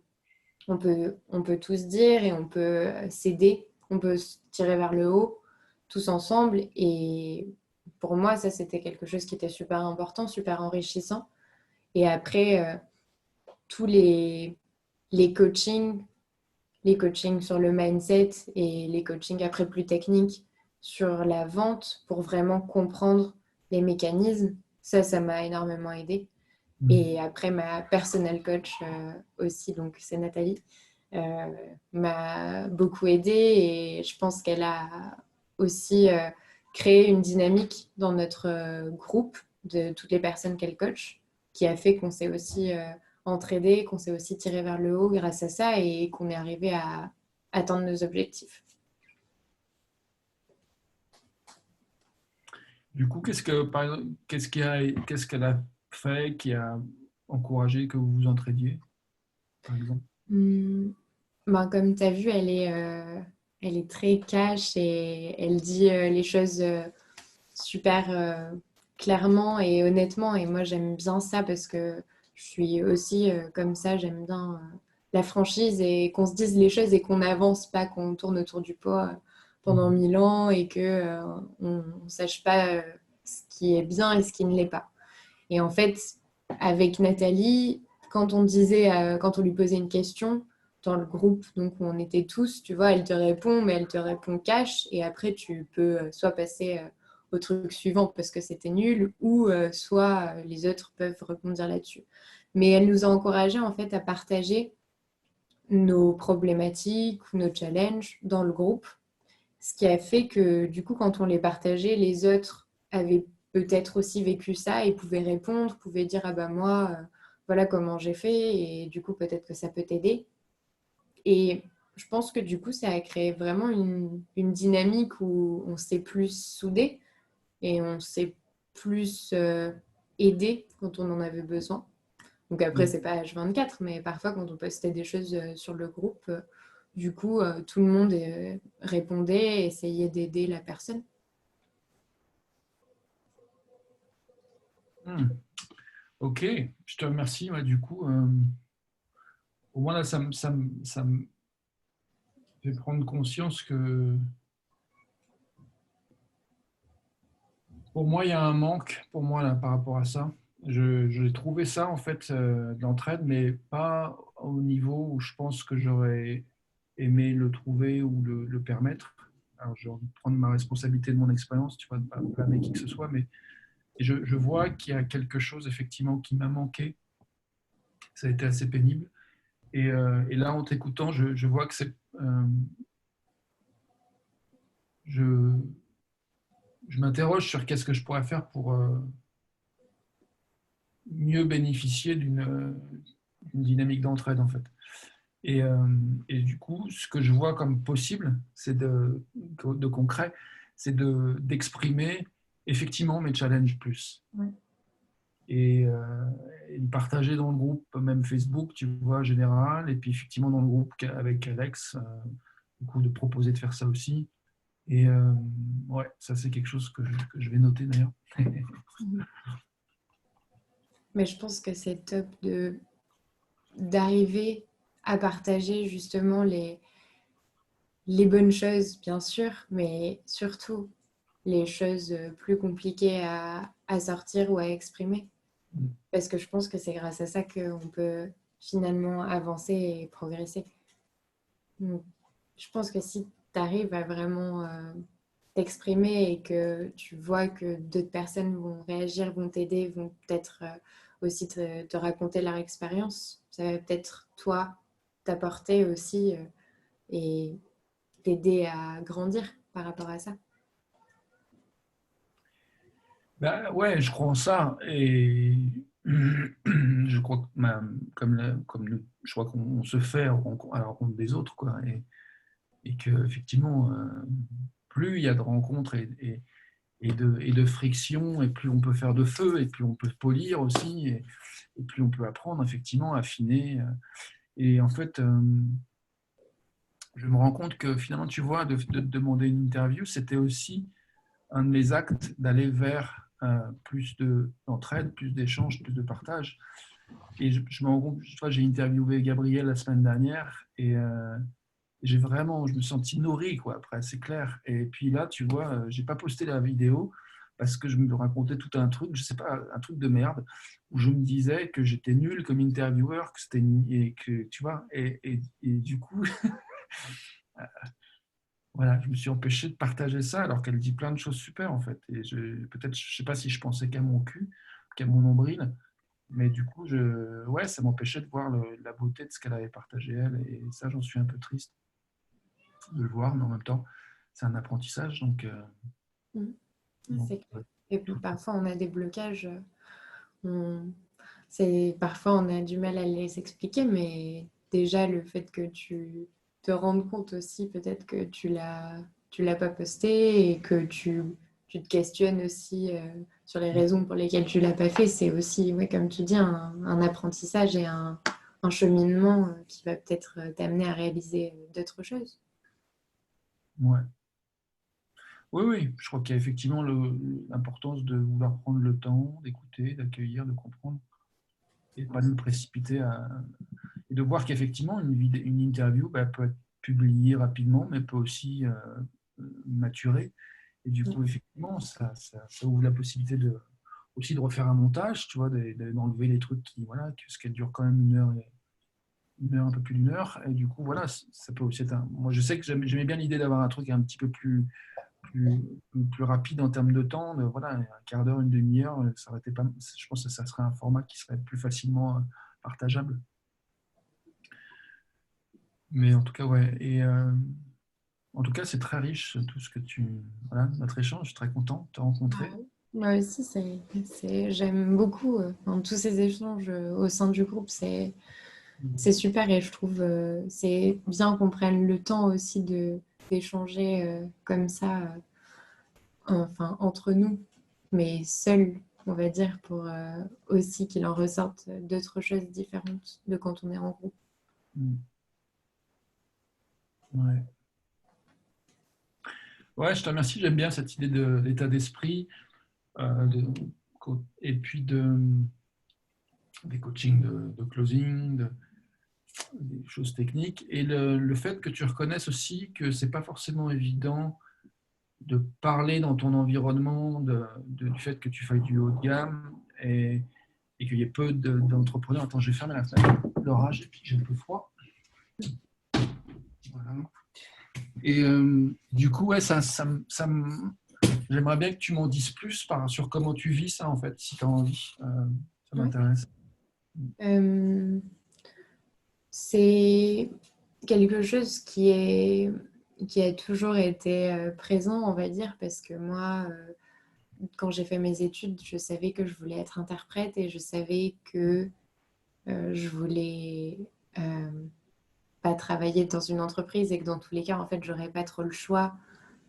S2: on peut tous dire et on peut s'aider, on peut se tirer vers le haut tous ensemble. Et pour moi, ça, c'était quelque chose qui était super important, super enrichissant. Et après, tous les coachings, les coachings sur le mindset et les coachings après plus techniques sur la vente pour vraiment comprendre les mécanismes, ça m'a énormément aidé. Et après, ma personnel coach aussi, donc c'est Nathalie, m'a beaucoup aidée et je pense qu'elle a aussi créé une dynamique dans notre groupe de toutes les personnes qu'elle coach qui a fait qu'on s'est aussi entraidé, qu'on s'est aussi tiré vers le haut grâce à ça et qu'on est arrivé à atteindre nos objectifs.
S1: Du coup, qu'est-ce qu'elle a fait qui a encouragé que vous vous entraidiez, par exemple?
S2: Ben, comme tu as vu, elle est très cash et elle dit les choses super clairement et honnêtement. Et moi, j'aime bien ça parce que je suis aussi comme ça. J'aime bien la franchise et qu'on se dise les choses et qu'on n'avance pas, qu'on tourne autour du pot pendant 1000 ans et que on ne sache pas ce qui est bien et ce qui ne l'est pas. Et en fait, avec Nathalie, quand on lui posait une question dans le groupe, donc où on était tous, tu vois, elle te répond, mais elle te répond cash, et après tu peux soit passer au truc suivant parce que c'était nul, ou soit les autres peuvent rebondir là-dessus. Mais elle nous a encouragés en fait à partager nos problématiques ou nos challenges dans le groupe, ce qui a fait que du coup, quand on les partageait, les autres avaient peut-être aussi vécu ça et pouvaient répondre, pouvaient dire ah bah moi, voilà comment j'ai fait et du coup peut-être que ça peut t'aider. Et je pense que du coup, ça a créé vraiment une dynamique où on s'est plus soudés et on s'est plus aidé quand on en avait besoin. Donc après, c'est pas H24, mais parfois quand on postait des choses sur le groupe, du coup, tout le monde répondait, essayait d'aider la personne.
S1: Ok, je te remercie. Ouais, du coup, au moins là, ça me fait prendre conscience que pour moi, il y a un manque pour moi là, par rapport à ça. J'ai trouvé ça en fait de l'entraide, mais pas au niveau où je pense que j'aurais aimé le trouver ou le permettre. Alors, j'ai envie de prendre ma responsabilité de mon expérience, tu vois, de ne pas blâmer qui que ce soit, mais je vois qu'il y a quelque chose effectivement qui m'a manqué. Ça a été assez pénible. Et là, en t'écoutant, je vois que je, je m'interroge sur qu'est-ce que je pourrais faire pour mieux bénéficier d'une dynamique d'entraide, en fait. Et, euh, et du coup, ce que je vois comme possible, c'est de concret, c'est d'exprimer effectivement mes challenges plus.
S2: Ouais.
S1: Et de partager dans le groupe, même Facebook, tu vois, général, et puis effectivement dans le groupe avec Alex, du coup, de proposer de faire ça aussi. Et ouais, ça c'est quelque chose que je vais noter d'ailleurs.
S2: Mhm. Mais je pense que c'est top d'arriver à partager justement les bonnes choses, bien sûr, mais surtout les choses plus compliquées à sortir ou à exprimer. Parce que je pense que c'est grâce à ça qu'on peut finalement avancer et progresser. Donc, je pense que si tu arrives à vraiment t'exprimer et que tu vois que d'autres personnes vont réagir, vont t'aider, vont peut-être aussi te raconter leur expérience, ça va peut-être toi t'apporter aussi et t'aider à grandir par rapport à ça.
S1: Ben, ouais, je crois en ça. Et je crois que je crois qu'on se fait à la rencontre des autres, quoi. Et que effectivement, plus il y a de rencontres et de frictions, et plus on peut faire de feu, et plus on peut polir aussi, et plus on peut apprendre, effectivement, affiner. Et en fait, je me rends compte que finalement, tu vois, de demander une interview, c'était aussi un de mes actes d'aller vers plus d'entraide, plus d'échanges, plus de partage. Et je me rends compte, tu vois, j'ai interviewé Gabriel la semaine dernière et je me sentis nourri, quoi, après, c'est clair. Et puis là, tu vois, j'ai pas posté la vidéo parce que je me racontais tout un truc, je sais pas, un truc de merde, où je me disais que j'étais nul comme intervieweur, et que, tu vois, et du coup, voilà, je me suis empêché de partager ça alors qu'elle dit plein de choses super en fait. Et peut-être, je sais pas si je pensais qu'à mon cul, qu'à mon nombril, mais du coup, ouais, ça m'empêchait de voir la beauté de ce qu'elle avait partagé elle. Et ça, j'en suis un peu triste de le voir, mais en même temps, c'est un apprentissage.
S2: Mhm.
S1: Donc,
S2: C'est clair. Et puis parfois on a des blocages, on- parfois on a du mal à les expliquer, mais déjà le fait que tu te rendes compte aussi peut-être que tu l'as pas posté et que tu te questionnes aussi sur les raisons pour lesquelles tu l'as pas fait, c'est aussi, ouais, comme tu dis, un apprentissage et un cheminement qui va peut-être t'amener à réaliser d'autres choses.
S1: ouais. Oui, oui, je crois qu'il y a effectivement l'importance de vouloir prendre le temps, d'écouter, d'accueillir, de comprendre, et pas de me précipiter et de voir qu'effectivement, une interview bah, peut être publiée rapidement, mais peut aussi maturer. Et du coup, effectivement, ça ouvre la possibilité aussi de refaire un montage, tu vois, d'enlever les trucs parce qu'elle dure quand même une heure, un peu plus d'une heure. Et du coup, voilà, ça peut aussi être moi, je sais que j'aimais bien l'idée d'avoir un truc un petit peu plus rapide en termes de temps. Voilà, un quart d'heure, une demi-heure, ça aurait été pas, je pense que ça serait un format qui serait plus facilement partageable. Mais en tout cas, ouais. Et en tout cas, c'est très riche tout ce que voilà, notre échange. Je suis très content de te rencontrer.
S2: Moi aussi, j'aime beaucoup dans tous ces échanges au sein du groupe. C'est super et je trouve c'est bien qu'on prenne le temps aussi d'échanger comme ça, enfin entre nous, mais seuls, on va dire, pour aussi qu'il en ressorte d'autres choses différentes de quand on est en groupe.
S1: Mm. Ouais. Ouais, je te remercie. J'aime bien cette idée de l'état d'esprit. euh, de- et puis des coachings de closing, des choses techniques. Et le fait que tu reconnaisses aussi que c'est pas forcément évident de parler dans ton environnement du fait que tu fasses du haut de gamme et qu'il y ait peu d'entrepreneurs. Attends, je vais fermer la fenêtre, l'orage, et puis j'ai un peu froid. Voilà. Et du coup, ouais, j'aimerais bien que tu m'en dises plus sur comment tu vis ça, en fait, si tu as envie. Ça
S2: Ouais.
S1: m'intéresse.
S2: C'est quelque chose qui a toujours été présent, on va dire, parce que moi, quand j'ai fait mes études, je savais que je voulais être interprète et je savais que je voulais pas travailler dans une entreprise et que dans tous les cas, en fait, j'aurais pas trop le choix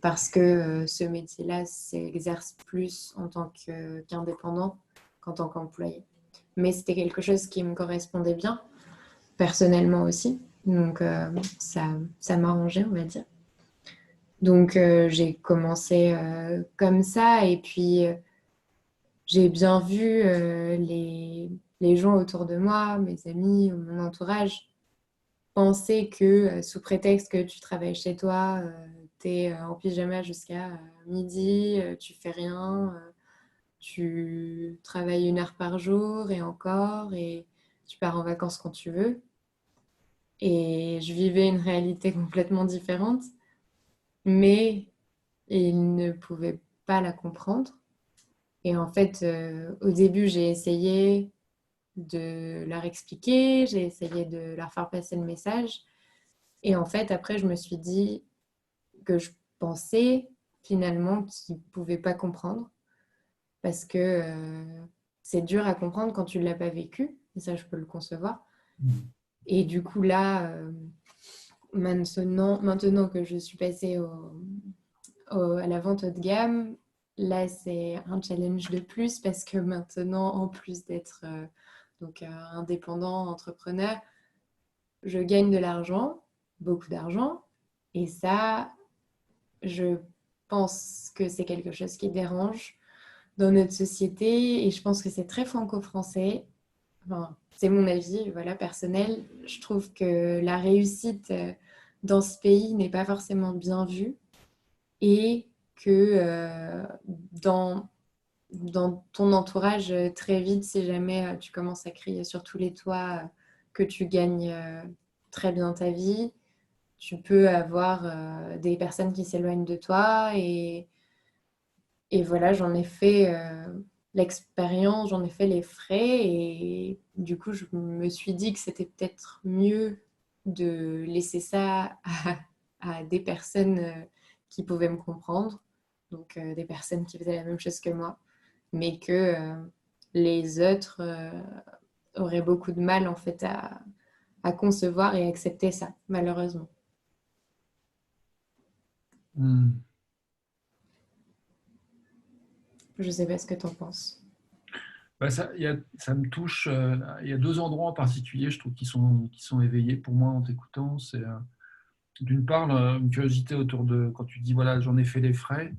S2: parce que ce métier-là s'exerce plus en tant qu'indépendant qu'en tant qu'employé. Mais c'était quelque chose qui me correspondait bien, personnellement aussi. Donc, ça m'arrangeait, on va dire. Donc, j'ai commencé comme ça. Et puis, j'ai bien vu les gens autour de moi, mes amis, mon entourage, penser que sous prétexte que tu travailles chez toi, tu es en pyjama jusqu'à midi, tu fais rien, tu travailles 1 heure par jour et encore, et tu pars en vacances quand tu veux. Et je vivais une réalité complètement différente, mais ils ne pouvaient pas la comprendre. Et en fait, au début, j'ai essayé de leur expliquer, j'ai essayé de leur faire passer le message. Et en fait, après, je me suis dit que je pensais finalement qu'ils ne pouvaient pas comprendre parce que c'est dur à comprendre quand tu ne l'as pas vécu. Et ça, je peux le concevoir. Et du coup, là, maintenant que je suis passée à la vente haut de gamme, là, c'est un challenge de plus parce que maintenant, en plus d'être indépendant, entrepreneur, je gagne de l'argent, beaucoup d'argent. Et ça, je pense que c'est quelque chose qui dérange dans notre société et je pense que c'est très franco-français. Enfin, c'est mon avis, voilà, personnel. Je trouve que la réussite dans ce pays n'est pas forcément bien vue et que dans ton entourage, très vite, si jamais tu commences à crier sur tous les toits que tu gagnes très bien ta vie, tu peux avoir des personnes qui s'éloignent de toi et voilà, j'en ai fait l'expérience, j'en ai fait les frais et du coup, je me suis dit que c'était peut-être mieux de laisser ça à des personnes qui pouvaient me comprendre, donc des personnes qui faisaient la même chose que moi, mais que les autres auraient beaucoup de mal en fait à concevoir et accepter ça, malheureusement.
S1: Hmm.
S2: Je sais pas ce que tu en penses.
S1: Bah, ça me touche. Il y a deux endroits en particulier, je trouve, qui sont éveillés pour moi en t'écoutant. C'est d'une part une curiosité autour de quand tu dis voilà, j'en ai fait les frais.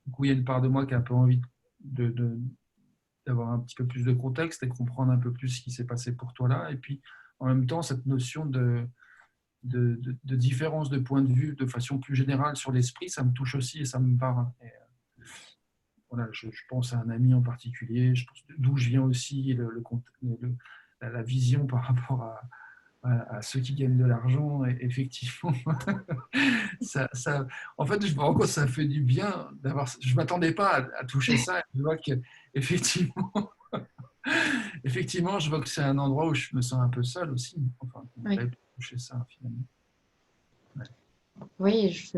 S1: Du coup, il y a une part de moi qui a un peu envie d'avoir un petit peu plus de contexte et comprendre un peu plus ce qui s'est passé pour toi là. Et puis, en même temps, cette notion de différence de point de vue de façon plus générale sur l'esprit, ça me touche aussi et ça me parle. Et, voilà, je pense à un ami en particulier, je pense d'où je viens aussi, la vision par rapport à ceux qui gagnent de l'argent. Et effectivement, en fait, je me rends compte que ça fait du bien d'avoir. Je ne m'attendais pas à toucher ça. Et je vois qu'effectivement, effectivement, je vois que c'est un endroit où je me sens un peu seul aussi. Enfin,
S2: Oui,
S1: j'avais touché ça finalement. Ouais.
S2: oui,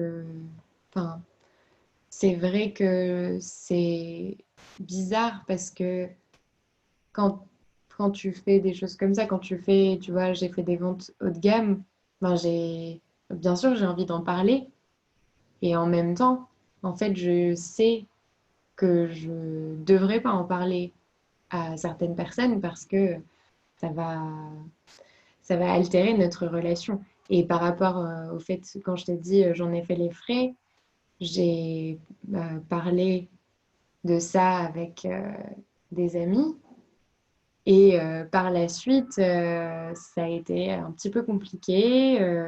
S2: enfin, c'est vrai que c'est bizarre parce que quand, quand tu fais des choses comme ça, quand tu fais, tu vois, j'ai fait des ventes haut de gamme, ben bien sûr, j'ai envie d'en parler. Et en même temps, en fait, je sais que je devrais pas en parler à certaines personnes parce que ça va, ça va altérer notre relation. Et par rapport au fait, quand je t'ai dit, j'en ai fait les frais, j'ai parlé de ça avec des amis Et par la suite, ça a été un petit peu compliqué.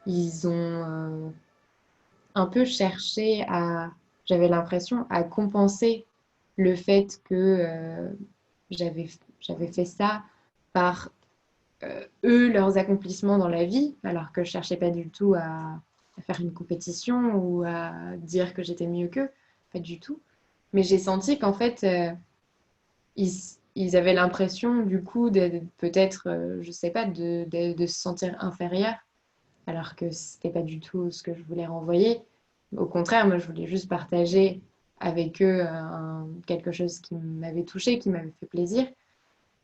S2: Ils ont un peu cherché j'avais l'impression, à compenser le fait que j'avais, j'avais fait ça par eux, leurs accomplissements dans la vie, alors que je cherchais pas du tout à faire une compétition ou à dire que j'étais mieux qu'eux, pas du tout. Mais j'ai senti qu'en fait, ils, ils avaient l'impression du coup peut-être, je sais pas, de se sentir inférieurs, alors que c'était pas du tout ce que je voulais renvoyer. Au contraire, moi, je voulais juste partager avec eux quelque chose qui m'avait touchée, qui m'avait fait plaisir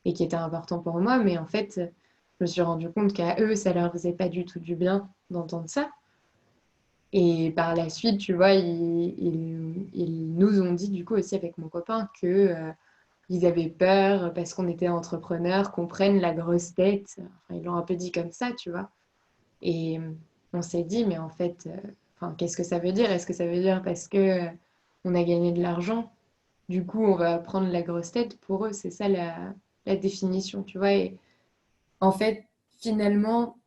S2: et qui était important pour moi. Mais en fait, je me suis rendu compte qu'à eux, ça leur faisait pas du tout du bien d'entendre ça. Et par la suite, tu vois, ils nous ont dit, du coup, aussi avec mon copain, que ils avaient peur parce qu'on était entrepreneurs, qu'on prenne la grosse tête. Enfin, ils l'ont un peu dit comme ça, tu vois. Et on s'est dit, mais en fait, enfin, qu'est-ce que ça veut dire? Est-ce que ça veut dire parce que on a gagné de l'argent, du coup, on va prendre la grosse tête? Pour eux, c'est ça la définition, tu vois. Et en fait, finalement,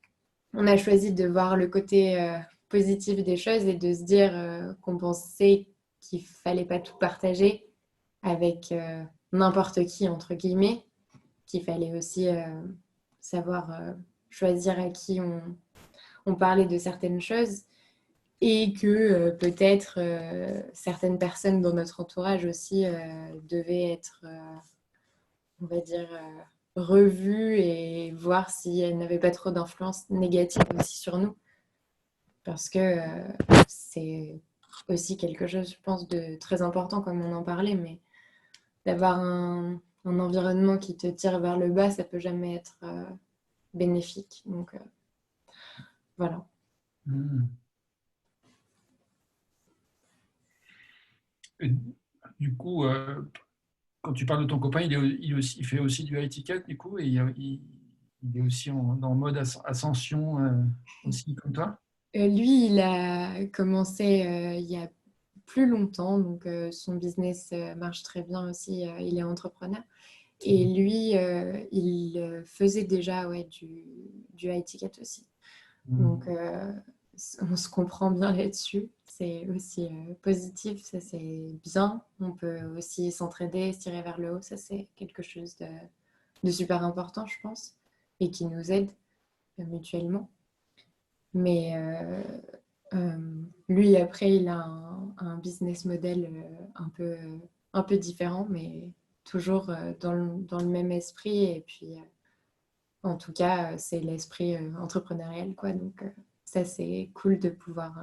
S2: on a choisi de voir le côté positif des choses et de se dire qu'on pensait qu'il fallait pas tout partager avec n'importe qui, entre guillemets, qu'il fallait aussi savoir choisir à qui on parlait de certaines choses et que peut-être certaines personnes dans notre entourage aussi devaient être, on va dire, revues et voir si elles n'avaient pas trop d'influence négative aussi sur nous. Parce que c'est aussi quelque chose, je pense, de très important, comme on en parlait, mais d'avoir un environnement qui te tire vers le bas, ça peut jamais être bénéfique. Donc voilà.
S1: Hmm. Et du coup, quand tu parles de ton copain, il fait aussi du high ticket, du coup, et il est aussi en mode ascension aussi comme toi.
S2: Lui, il a commencé il y a plus longtemps, donc son business marche très bien aussi. Il est entrepreneur. Et lui, il faisait déjà ouais, du high ticket aussi. Donc,
S1: Hmm.
S2: on se comprend bien là-dessus. C'est aussi positif, ça c'est bien. On peut aussi s'entraider, se tirer vers le haut. Ça, c'est quelque chose de super important, je pense, et qui nous aide mutuellement. Mais lui, après, il a un business model un peu différent, mais toujours dans le même esprit. Et puis, en tout cas, c'est l'esprit entrepreneurial, quoi. Donc, ça, c'est cool de pouvoir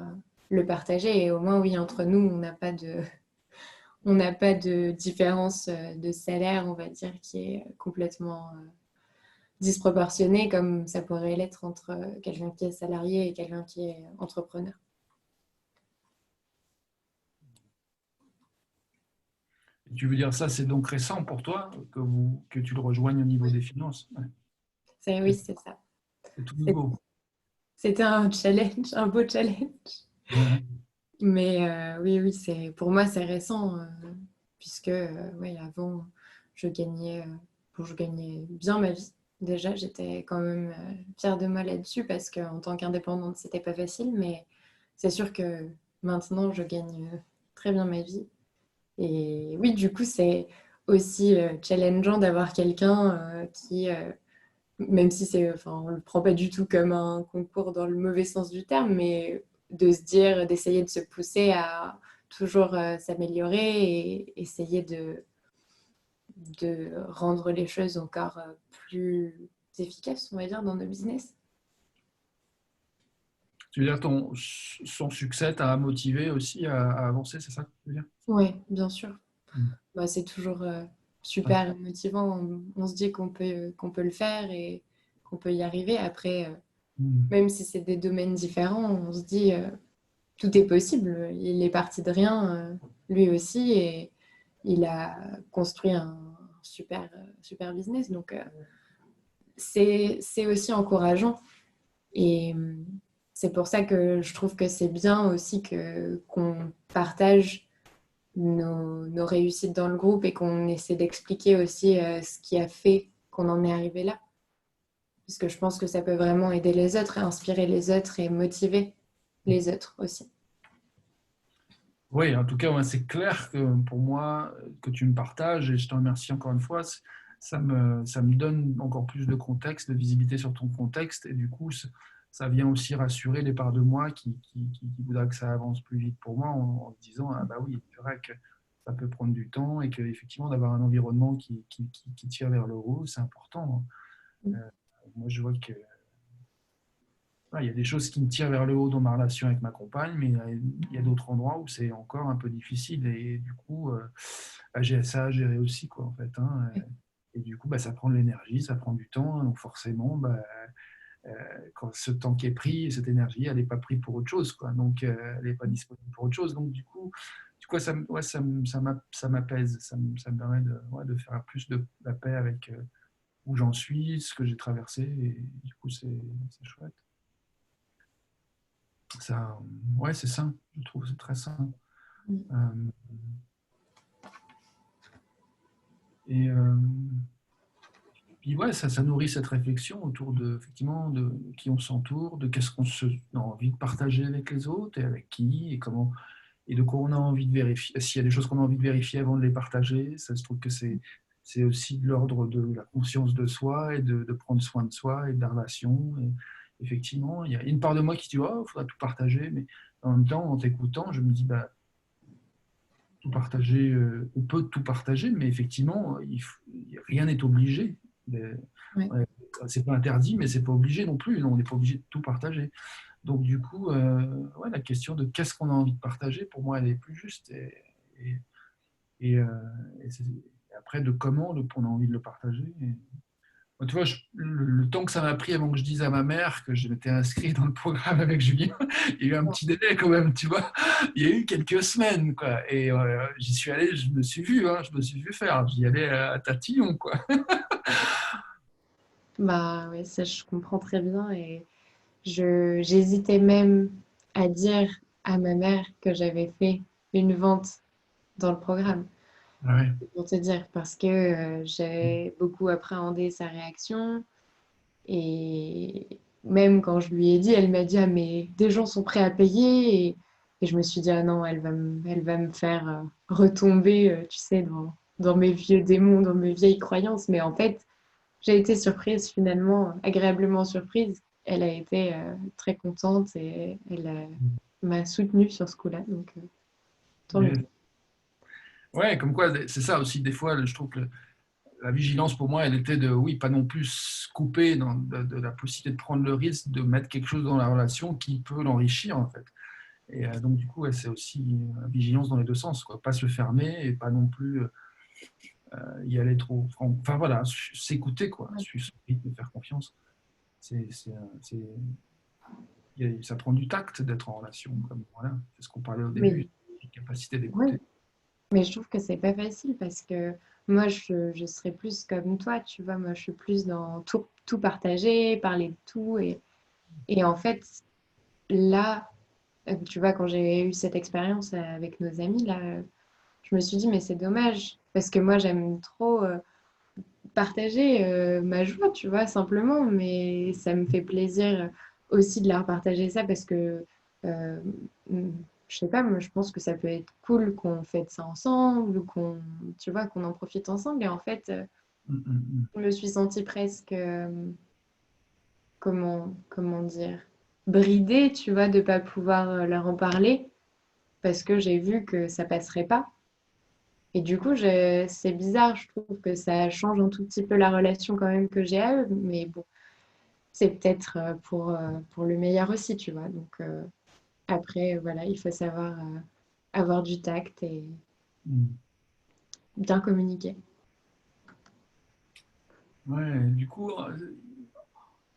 S2: le partager. Et au moins, oui, entre nous, on n'a pas de différence de salaire, on va dire, qui est complètement disproportionnée, comme ça pourrait l'être entre quelqu'un qui est salarié et quelqu'un qui est entrepreneur.
S1: Tu veux dire ça, c'est donc récent pour toi que tu le rejoignes au niveau des finances. Ouais.
S2: Oui, c'est ça.
S1: C'est tout nouveau.
S2: C'était un challenge, un beau challenge.
S1: Ouais.
S2: Mais oui, oui, pour moi, c'est récent, puisque ouais, avant, je gagnais bien ma vie. Déjà, j'étais quand même fière de moi là-dessus, parce qu'en tant qu'indépendante, c'était pas facile, mais c'est sûr que maintenant, je gagne très bien ma vie. Et oui, du coup, c'est aussi challengeant d'avoir quelqu'un qui, même si enfin, on ne le prend pas du tout comme un concours dans le mauvais sens du terme, mais de se dire, d'essayer de se pousser à toujours s'améliorer et essayer de rendre les choses encore plus efficaces, on va dire, dans nos business.
S1: Tu veux dire son succès t'a motivé aussi à avancer, c'est ça que tu veux dire?
S2: Oui, bien sûr.
S1: Mm.
S2: Bah, c'est toujours
S1: Ouais.
S2: super motivant. On se dit qu'on peut le faire et qu'on peut y arriver. Après,
S1: Mm.
S2: même si c'est des domaines différents, on se dit tout est possible. Il est parti de rien, lui aussi, et il a construit un super business. Donc, c'est aussi encourageant. Et c'est pour ça que je trouve que c'est bien aussi qu'on partage nos réussites dans le groupe et qu'on essaie d'expliquer aussi ce qui a fait qu'on en est arrivé là. Parce que je pense que ça peut vraiment aider les autres et inspirer les autres et motiver les autres aussi.
S1: Oui, en tout cas, ouais, c'est clair que pour moi, que tu me partages, et je te remercie encore une fois, ça me donne encore plus de contexte, de visibilité sur ton contexte, et du coup, ça vient aussi rassurer les parts de moi qui voudraient que ça avance plus vite pour moi en se disant, ah bah oui, c'est vrai que ça peut prendre du temps et qu'effectivement, d'avoir un environnement qui tire vers le haut, c'est important. Moi, je vois que il y a des choses qui me tirent vers le haut dans ma relation avec ma compagne, mais il y a d'autres endroits où c'est encore un peu difficile. Et du coup, j'ai ça à gérer aussi, quoi, en fait. Hein. Et du coup, ça prend de l'énergie, ça prend du temps. Donc forcément, quand ce temps qui est pris, cette énergie, elle n'est pas prise pour autre chose, quoi. Donc, elle n'est pas disponible pour autre chose. Donc, du coup ça m'apaise. Ça me permet de faire plus de la paix avec où j'en suis, ce que j'ai traversé. Et du coup, c'est chouette. Ça, ouais, c'est sain, je trouve, c'est très sain. Euh, et puis ouais, ça nourrit cette réflexion autour de, effectivement, de qui on s'entoure, de qu'est-ce qu'on a envie de partager avec les autres et avec qui et comment et de quoi on a envie de vérifier. S'il y a des choses qu'on a envie de vérifier avant de les partager, ça se trouve que c'est aussi de l'ordre de la conscience de soi et de prendre soin de soi et de la relation. Et effectivement, il y a une part de moi qui dit oh, il faudra tout partager, mais en même temps, en t'écoutant, je me dis bah tout partager, on peut tout partager, mais effectivement, rien n'est obligé.
S2: Ouais.
S1: C'est pas interdit, mais c'est pas obligé non plus. On n'est pas obligé de tout partager. Donc du coup, ouais, la question de qu'est-ce qu'on a envie de partager, pour moi, elle est plus juste. Et, et, euh, et après, de comment on a envie de le partager. Tu vois, le temps que ça m'a pris avant que je dise à ma mère que je m'étais inscrit dans le programme avec Julien, il y a eu un petit délai quand même, tu vois. Il y a eu quelques semaines, quoi. Et j'y suis allé, je me suis vu, hein, je me suis vu faire. J'y allais à tatillon, quoi.
S2: Bah ouais, ça je comprends très bien et j'hésitais même à dire à ma mère que j'avais fait une vente dans le programme,
S1: Ah ouais.
S2: pour te dire, parce que j'ai beaucoup appréhendé sa réaction et même quand je lui ai dit, elle m'a dit ah mais des gens sont prêts à payer et je me suis dit ah non, elle va me faire retomber, tu sais, dans mes vieux démons, dans mes vieilles croyances, mais en fait j'ai été surprise finalement, agréablement surprise. Elle a été très contente et m'a soutenue sur ce coup-là, donc tant mieux.
S1: Mais, ouais, comme quoi, c'est ça aussi, des fois, je trouve que la vigilance pour moi, elle était de, oui, pas non plus se couper de la possibilité de prendre le risque de mettre quelque chose dans la relation qui peut l'enrichir, en fait. Et donc, du coup, ouais, c'est aussi vigilance dans les deux sens, quoi. Pas se fermer et pas non plus y aller trop. Enfin, voilà, s'écouter, quoi.
S2: Ouais.
S1: Suivre son rythme, faire confiance. C'est, c'est, c'est- ça prend du tact d'être en relation. Comme, voilà, c'est ce qu'on parlait au début,
S2: Mais,
S1: une capacité
S2: ouais.
S1: d'écouter.
S2: Mais je trouve que c'est pas facile parce que moi, je serais plus comme toi, tu vois. Moi, je suis plus dans tout partager, parler de tout. Et en fait, là, tu vois, quand j'ai eu cette expérience avec nos amis, là, je me suis dit, mais c'est dommage parce que moi, j'aime trop partager ma joie, tu vois, simplement. Mais ça me fait plaisir aussi de leur partager ça parce que, euh, je sais pas, moi, je pense que ça peut être cool qu'on fête ça ensemble ou qu'on, tu vois, qu'on en profite ensemble. Et en fait,
S1: Mm, mm, mm.
S2: je me suis sentie presque, comment dire, bridée, tu vois, de pas pouvoir leur en parler parce que j'ai vu que ça passerait pas. Et du coup, c'est bizarre, je trouve que ça change un tout petit peu la relation quand même que j'ai à eux. Mais bon, c'est peut-être pour le meilleur aussi, tu vois. Donc après, voilà, il faut savoir avoir du tact et
S1: Mm.
S2: bien communiquer.
S1: Ouais, du coup,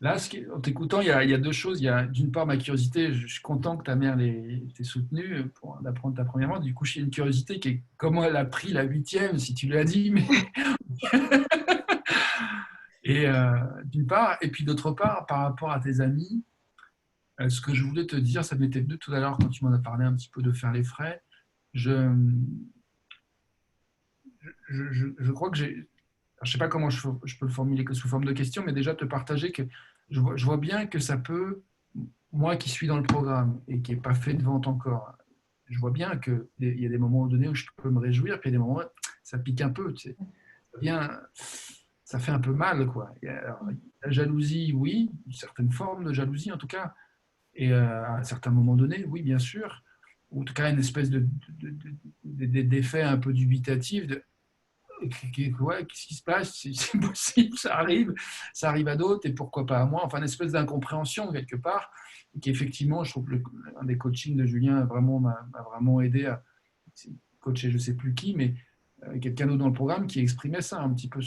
S1: là, en t'écoutant, il y a deux choses. Il y a d'une part ma curiosité. Je suis content que ta mère t'ait soutenue pour d'apprendre ta première vente. Du coup, j'ai une curiosité qui est comment elle a pris la huitième, si tu l'as dit. Mais... Et d'une part, et puis d'autre part, par rapport à tes amis, ce que je voulais te dire, ça m'était venu tout à l'heure quand tu m'en as parlé un petit peu de faire les frais. Je, je crois que j'ai. Alors, je ne sais pas comment je peux le formuler que sous forme de question, mais déjà te partager que je vois bien que ça peut, moi qui suis dans le programme et qui n'ai pas fait de vente encore, je vois bien qu'il y a des moments donnés où je peux me réjouir, puis il y a des moments où ça pique un peu, tu sais. Bien, ça fait un peu mal, quoi. Alors, la jalousie, oui, une certaine forme de jalousie en tout cas, et à un certain moment donné, oui, bien sûr, ou en tout cas une espèce d'effet un peu dubitatif de ouais, qu'est-ce qui se passe, c'est possible, ça arrive à d'autres, et pourquoi pas à moi, enfin une espèce d'incompréhension quelque part, et qui effectivement, je trouve que un des coachings de Julien m'a vraiment aidé à coacher je sais plus qui, mais quelqu'un d'autre dans le programme qui exprimait ça un petit peu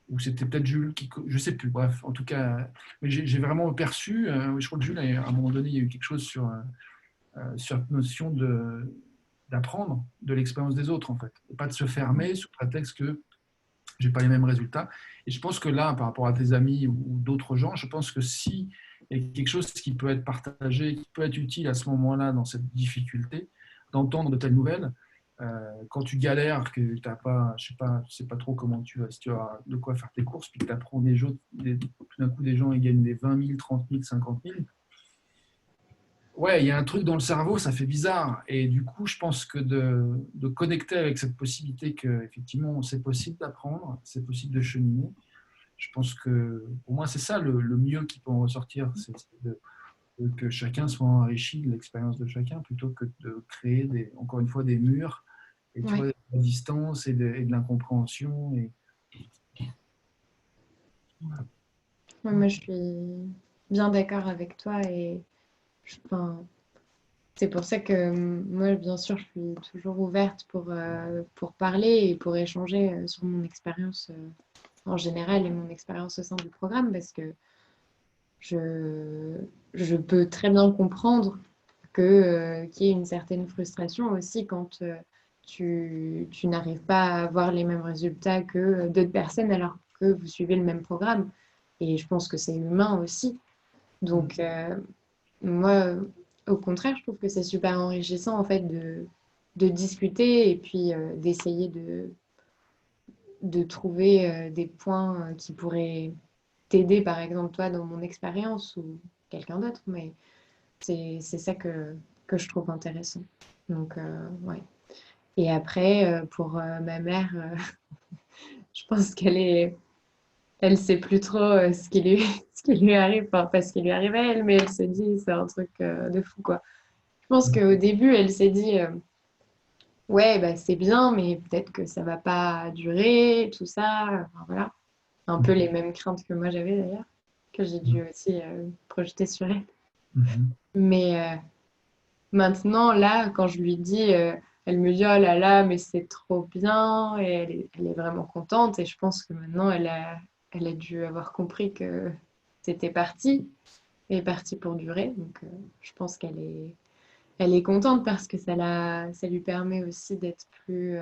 S1: ou c'était peut-être Jules, je sais plus, bref, en tout cas, mais j'ai vraiment perçu, je crois que Jules, à un moment donné, il y a eu quelque chose sur cette notion d'apprendre de l'expérience des autres, en fait, et pas de se fermer sous prétexte que j'ai pas les mêmes résultats. Et je pense que là, par rapport à tes amis ou d'autres gens, je pense que si il y a quelque chose qui peut être partagé, qui peut être utile à ce moment-là dans cette difficulté, d'entendre de telles nouvelles, quand tu galères, que tu n'as pas, je sais pas, tu sais pas trop comment tu vas, si tu as de quoi faire tes courses, puis que tu apprends tout d'un coup des gens ils gagnent des 20 000, 30 000, 50 000. Ouais, il y a un truc dans le cerveau, ça fait bizarre. Et du coup, je pense que de connecter avec cette possibilité que, effectivement, c'est possible d'apprendre, c'est possible de cheminer. Je pense que, pour moi, c'est ça le mieux qui peut en ressortir, que chacun soit enrichi de l'expérience de chacun, plutôt que de créer, encore une fois, des murs, et tu vois,
S2: Ouais.
S1: de la distance et de l'incompréhension. Voilà.
S2: Ouais, moi, je suis bien d'accord avec toi et enfin, c'est pour ça que moi, bien sûr, je suis toujours ouverte pour parler et pour échanger sur mon expérience en général et mon expérience au sein du programme parce que je, je peux très bien comprendre qu'il y ait une certaine frustration aussi quand tu n'arrives pas à avoir les mêmes résultats que d'autres personnes alors que vous suivez le même programme. Et je pense que c'est humain aussi. Donc, moi, au contraire, je trouve que c'est super enrichissant en fait de discuter et puis d'essayer de trouver des points qui pourraient t'aider, par exemple, toi, dans mon expérience ou quelqu'un d'autre. Mais c'est ça que je trouve intéressant. Donc, ouais. Et après, pour ma mère, je pense elle sait plus trop ce qui lui arrive, enfin, pas ce qui lui arrive à elle, mais elle se dit, c'est un truc de fou, quoi. Je pense qu'au début, elle s'est dit, ouais, bah, c'est bien, mais peut-être que ça va pas durer, tout ça. Enfin, voilà. Un peu les mêmes craintes que moi j'avais d'ailleurs, que j'ai dû aussi projeter sur elle.
S1: Mhm.
S2: Mais maintenant, là, quand je lui dis, elle me dit, oh là là, mais c'est trop bien, et elle est vraiment contente. Et je pense que maintenant, elle a dû avoir compris que c'était parti, et parti pour durer. Donc, je pense elle est contente parce que ça lui permet aussi d'être plus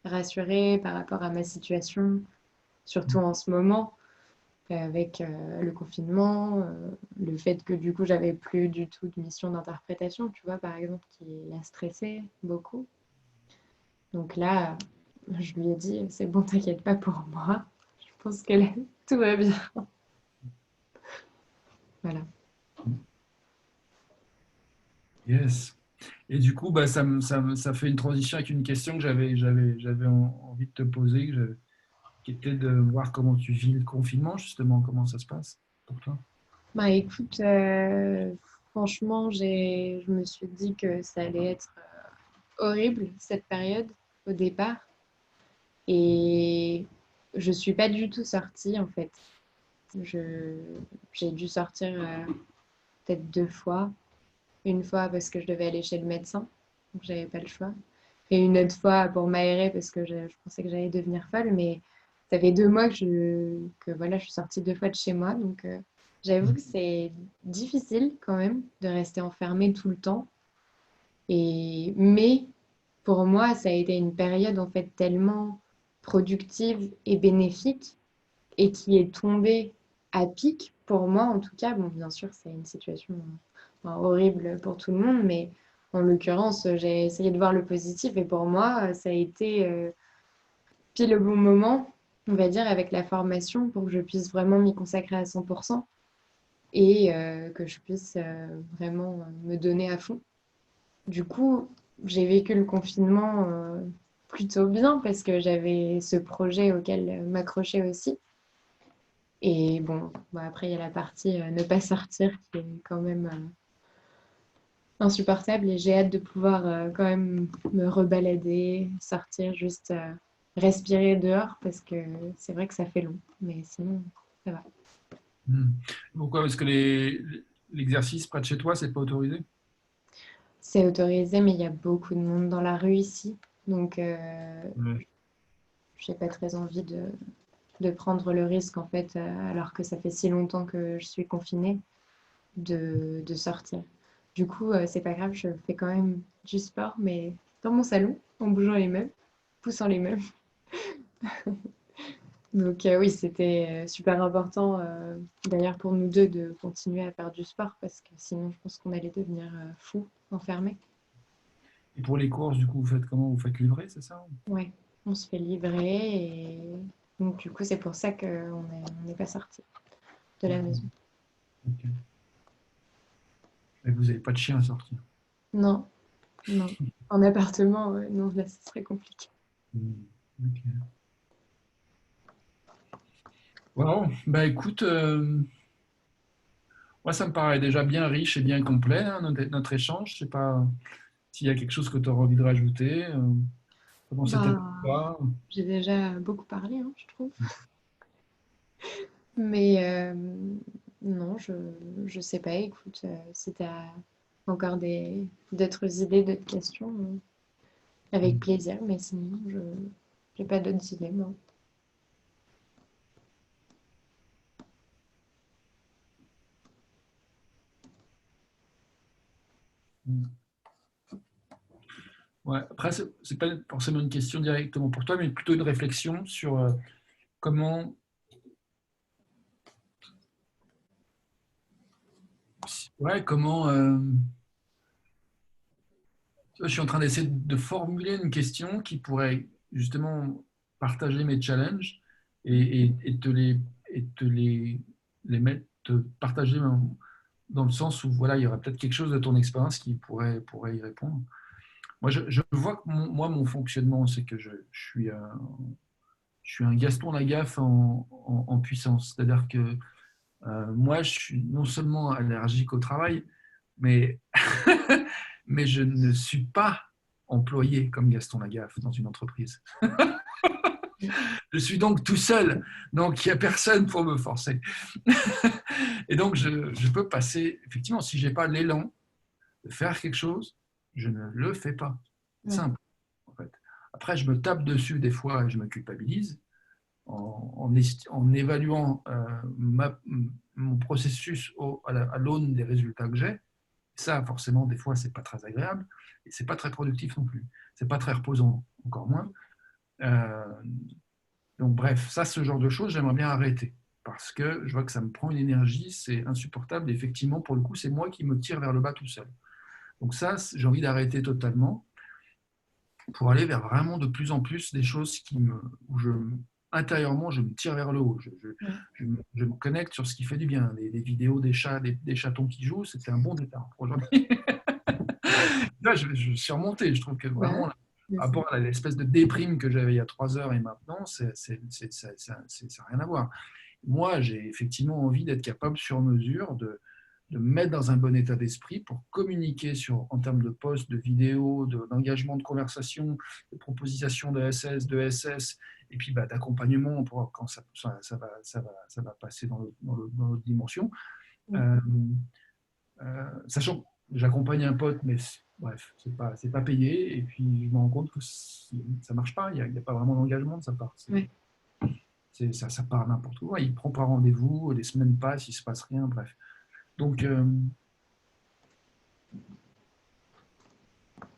S2: rassurée par rapport à ma situation, surtout en ce moment avec le confinement, le fait que du coup j'avais plus du tout de mission d'interprétation, tu vois, par exemple, qui la stressait beaucoup. Donc là, je lui ai dit, c'est bon, t'inquiète pas pour moi. Je pense que là, tout va bien. Voilà.
S1: Yes. Et du coup, bah, ça fait une transition avec une question que j'avais envie de te poser, qui était de voir comment tu vis le confinement, justement, comment ça se passe pour toi.
S2: Bah écoute, franchement, je me suis dit que ça allait être horrible cette période au départ. Et je suis pas du tout sortie en fait. Je, j'ai dû sortir peut-être 2 fois. Une fois parce que je devais aller chez le médecin, donc j'avais pas le choix. Et une autre fois pour m'aérer parce que je pensais que j'allais devenir folle. Mais ça fait 2 mois que voilà, je suis sortie 2 fois de chez moi. Donc j'avoue que c'est difficile quand même de rester enfermée tout le temps. Mais pour moi, ça a été une période en fait tellement productive et bénéfique et qui est tombée à pic pour moi en tout cas. Bon, bien sûr, c'est une situation horrible pour tout le monde, mais En l'occurrence, j'ai essayé de voir le positif et pour moi, ça a été pile au bon moment, on va dire, avec la formation pour que je puisse vraiment m'y consacrer à 100% et que je puisse vraiment me donner à fond. Du coup, j'ai vécu le confinement plutôt bien parce que j'avais ce projet auquel m'accrocher aussi. Et bon, bah après, il y a la partie ne pas sortir qui est quand même insupportable et j'ai hâte de pouvoir quand même me rebalader, sortir, juste respirer dehors parce que c'est vrai que ça fait long. Mais sinon, ça va.
S1: Hmm. Pourquoi? Parce que l'exercice près de chez toi, c'est pas autorisé?
S2: C'est autorisé, mais il y a beaucoup de monde dans la rue ici. Donc,
S1: Ouais.
S2: j'ai pas très envie de prendre le risque, en fait, alors que ça fait si longtemps que je suis confinée, de sortir. Du coup, c'est pas grave, je fais quand même du sport, mais dans mon salon, en bougeant les meubles, poussant les meubles. Donc oui, c'était super important, d'ailleurs pour nous deux, de continuer à faire du sport, parce que sinon, je pense qu'on allait devenir fous, enfermés.
S1: Et pour les courses, du coup, vous faites comment? Vous faites livrer, c'est ça?
S2: Ouais, on se fait livrer et donc du coup, c'est pour ça on n'est pas sorti de la maison.
S1: Ok. Et vous n'avez pas de chien à sortir?
S2: Non, non. En appartement, non, là, ce serait compliqué.
S1: Hmm. Ok. Bon, bah écoute, moi ça me paraît déjà bien riche et bien complet, hein, notre échange. Je sais pas s'il y a quelque chose que tu auras envie de rajouter. Comment c'était pour
S2: Bah,
S1: toi?
S2: j'ai déjà beaucoup parlé, hein, je trouve. Mais non, je sais pas. Écoute, si tu as encore d'autres idées, d'autres questions, avec plaisir. Mais sinon, je n'ai pas d'autres idées, moi.
S1: Ouais. Après, c'est pas forcément une question directement pour toi, mais plutôt une réflexion sur comment, ouais, comment. Je suis en train d'essayer de formuler une question qui pourrait justement partager mes challenges et te les mettre, te partager dans le sens où voilà, il y aurait peut-être quelque chose de ton expérience qui pourrait y répondre. Moi, je vois que mon fonctionnement, c'est que je suis un Gaston Lagaffe en puissance. C'est-à-dire que moi, je suis non seulement allergique au travail, mais, mais je ne suis pas employé comme Gaston Lagaffe dans une entreprise. Je suis donc tout seul, donc il n'y a personne pour me forcer. Et donc, je peux passer, effectivement, si je n'ai pas l'élan de faire quelque chose, je ne le fais pas. C'est
S2: Ouais.
S1: simple, en fait. Après, je me tape dessus des fois et je me culpabilise en évaluant mon processus à l'aune des résultats que j'ai. Ça, forcément, des fois, c'est pas très agréable et c'est pas très productif non plus. C'est pas très reposant, encore moins. Euh, donc, bref, ça, ce genre de choses, j'aimerais bien arrêter parce que je vois que ça me prend une énergie, c'est insupportable. Et effectivement, pour le coup, c'est moi qui me tire vers le bas tout seul. Donc ça, j'ai envie d'arrêter totalement pour aller vers vraiment de plus en plus des choses où intérieurement, je me tire vers le haut.
S2: Ouais.
S1: Je me connecte sur ce qui fait du bien. Les vidéos des chats, des chatons qui jouent, c'était un bon départ pour aujourd'hui. Là, je suis remonté. Je trouve que
S2: Bah,
S1: vraiment, par
S2: bien sûr.
S1: rapport à l'espèce de déprime que j'avais il y a 3 heures et maintenant, ça n'a rien à voir. Moi, j'ai effectivement envie d'être capable sur mesure de me mettre dans un bon état d'esprit pour communiquer en termes de posts, de vidéos, d'engagement de conversation, de proposition de SS, de SS, et puis bah, d'accompagnement pour quand ça va passer dans l'autre dimension.
S2: Ouais.
S1: Euh, Sachant que j'accompagne un pote, mais bref, c'est pas payé, et puis je me rends compte que ça marche pas, il y a pas vraiment d'engagement de sa part.
S2: Ouais.
S1: Ça part n'importe où, il prend pas rendez-vous, les semaines passent, il se passe rien, bref. Donc,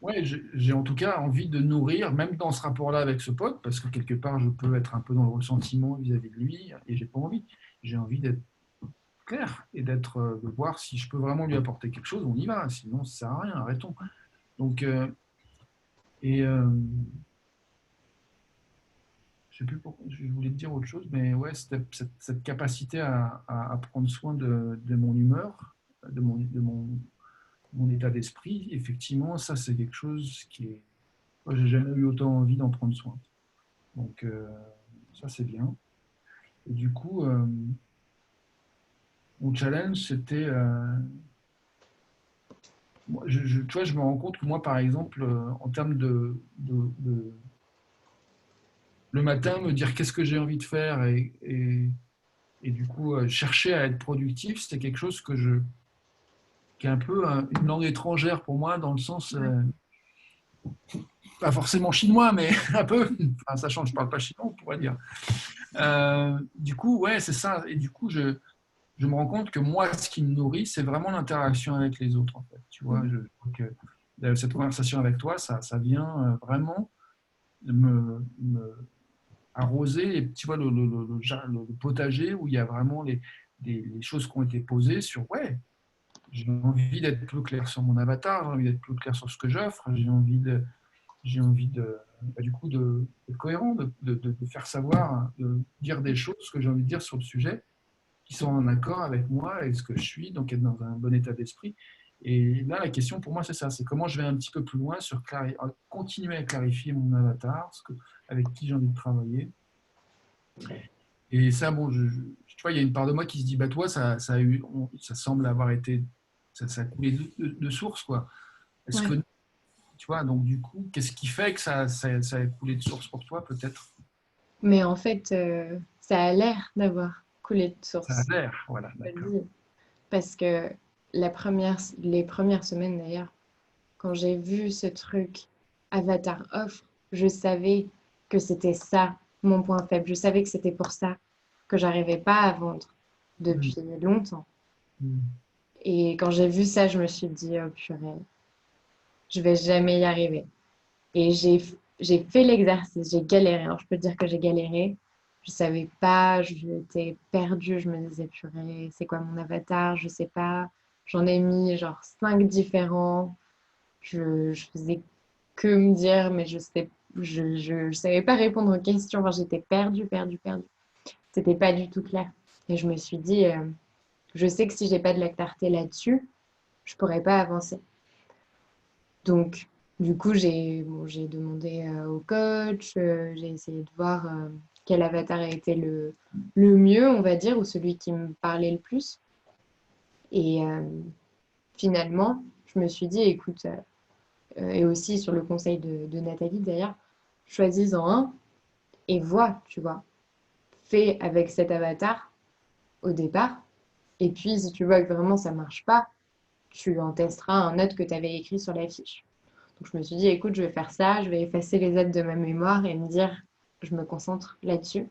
S1: ouais, j'ai en tout cas envie de nourrir, même dans ce rapport-là avec ce pote, parce que quelque part, je peux être un peu dans le ressentiment vis-à-vis de lui, et j'ai pas envie. J'ai envie d'être clair et de voir si je peux vraiment lui apporter quelque chose, on y va, sinon ça sert à rien, arrêtons. Donc, et je sais plus pourquoi, je voulais te dire autre chose, mais ouais, cette capacité à prendre soin de mon humeur, mon état d'esprit, effectivement, ça c'est quelque chose qui est. Moi, j'ai jamais eu autant envie d'en prendre soin. Donc, ça c'est bien. Et du coup, mon challenge, c'était. Tu vois, je me rends compte que moi, par exemple, en termes le matin, me dire qu'est-ce que j'ai envie de faire et du coup, chercher à être productif, c'est quelque chose qui est un peu une langue étrangère pour moi, dans le sens, pas forcément chinois, mais un peu, enfin, sachant que je ne parle pas chinois, on pourrait dire. Du coup, ouais, c'est ça. Et du coup, je me rends compte que moi, ce qui me nourrit, c'est vraiment l'interaction avec les autres, en fait. Tu vois, je trouve que cette conversation avec toi, ça vient vraiment me arroser, et, tu vois, le potager où il y a vraiment les choses qui ont été posées sur, ouais, j'ai envie d'être plus clair sur mon avatar, j'ai envie d'être plus clair sur ce que j'offre, j'ai envie de, du coup, d'être cohérent, de faire savoir, de dire des choses que j'ai envie de dire sur le sujet qui sont en accord avec moi et ce que je suis, donc être dans un bon état d'esprit. Et là, la question pour moi, c'est ça, c'est comment je vais un petit peu plus loin sur continuer à clarifier mon avatar, avec qui j'ai envie de travailler. Et ça, bon, tu vois, il y a une part de moi qui se dit, bah toi, ça semble avoir été, ça a coulé de source, quoi. Est-ce
S2: Ouais.
S1: que, tu vois, donc du coup, qu'est-ce qui fait que ça a coulé de source pour toi, peut-être?
S2: Mais en fait, ça a l'air d'avoir coulé de
S1: Ça a
S2: source,
S1: l'air, voilà,
S2: je te le
S1: d'accord.
S2: dis. Parce que les premières semaines d'ailleurs, quand j'ai vu ce truc Avatar offre, je savais que c'était ça mon point faible. Je savais que c'était pour ça que j'arrivais pas à vendre
S1: Mm,
S2: depuis longtemps.
S1: mm,
S2: Et quand j'ai vu ça, je me suis dit, oh purée, je vais jamais y arriver. Et j'ai fait l'exercice, j'ai galéré. Alors, je peux te dire que j'ai galéré. Je savais pas, j'étais perdue. Je me disais, purée, c'est quoi mon avatar? Je sais pas. J'en ai mis genre 5 différents. Je faisais que me dire, mais je savais pas répondre aux questions. Enfin, j'étais perdue, perdue, perdue. C'était pas du tout clair. Et je me suis dit, je sais que si j'ai pas de la clarté là-dessus, je pourrais pas avancer. Donc, du coup, j'ai demandé au coach, j'ai essayé de voir quel avatar a été le mieux, on va dire, ou celui qui me parlait le plus. Et finalement, je me suis dit, écoute, et aussi sur le conseil de Nathalie d'ailleurs, choisis-en un et vois, tu vois. Fais avec cet avatar au départ. Et puis, si tu vois que vraiment ça marche pas, tu en testeras un autre que tu avais écrit sur la fiche. Donc je me suis dit, écoute, je vais faire ça, je vais effacer les autres de ma mémoire et me dire, je me concentre là-dessus.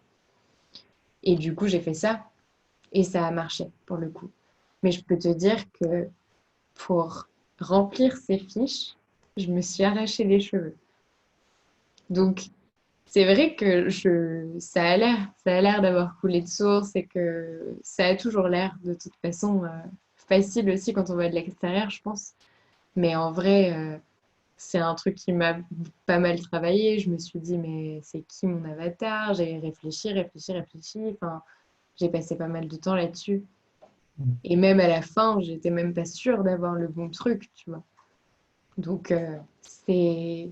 S2: Et du coup, j'ai fait ça et ça a marché pour le coup. Mais je peux te dire que pour remplir ces fiches, je me suis arraché les cheveux. Donc c'est vrai que ça a l'air d'avoir coulé de source et que ça a toujours l'air de toute façon facile aussi quand on voit de l'extérieur, je pense. Mais en vrai, c'est un truc qui m'a pas mal travaillé. Je me suis dit, mais c'est qui mon avatar? J'ai réfléchi, réfléchi, réfléchi. Enfin, j'ai passé pas mal de temps là-dessus.
S1: mm.
S2: Et même à la fin, j'étais même pas sûre d'avoir le bon truc, tu vois. Donc, c'est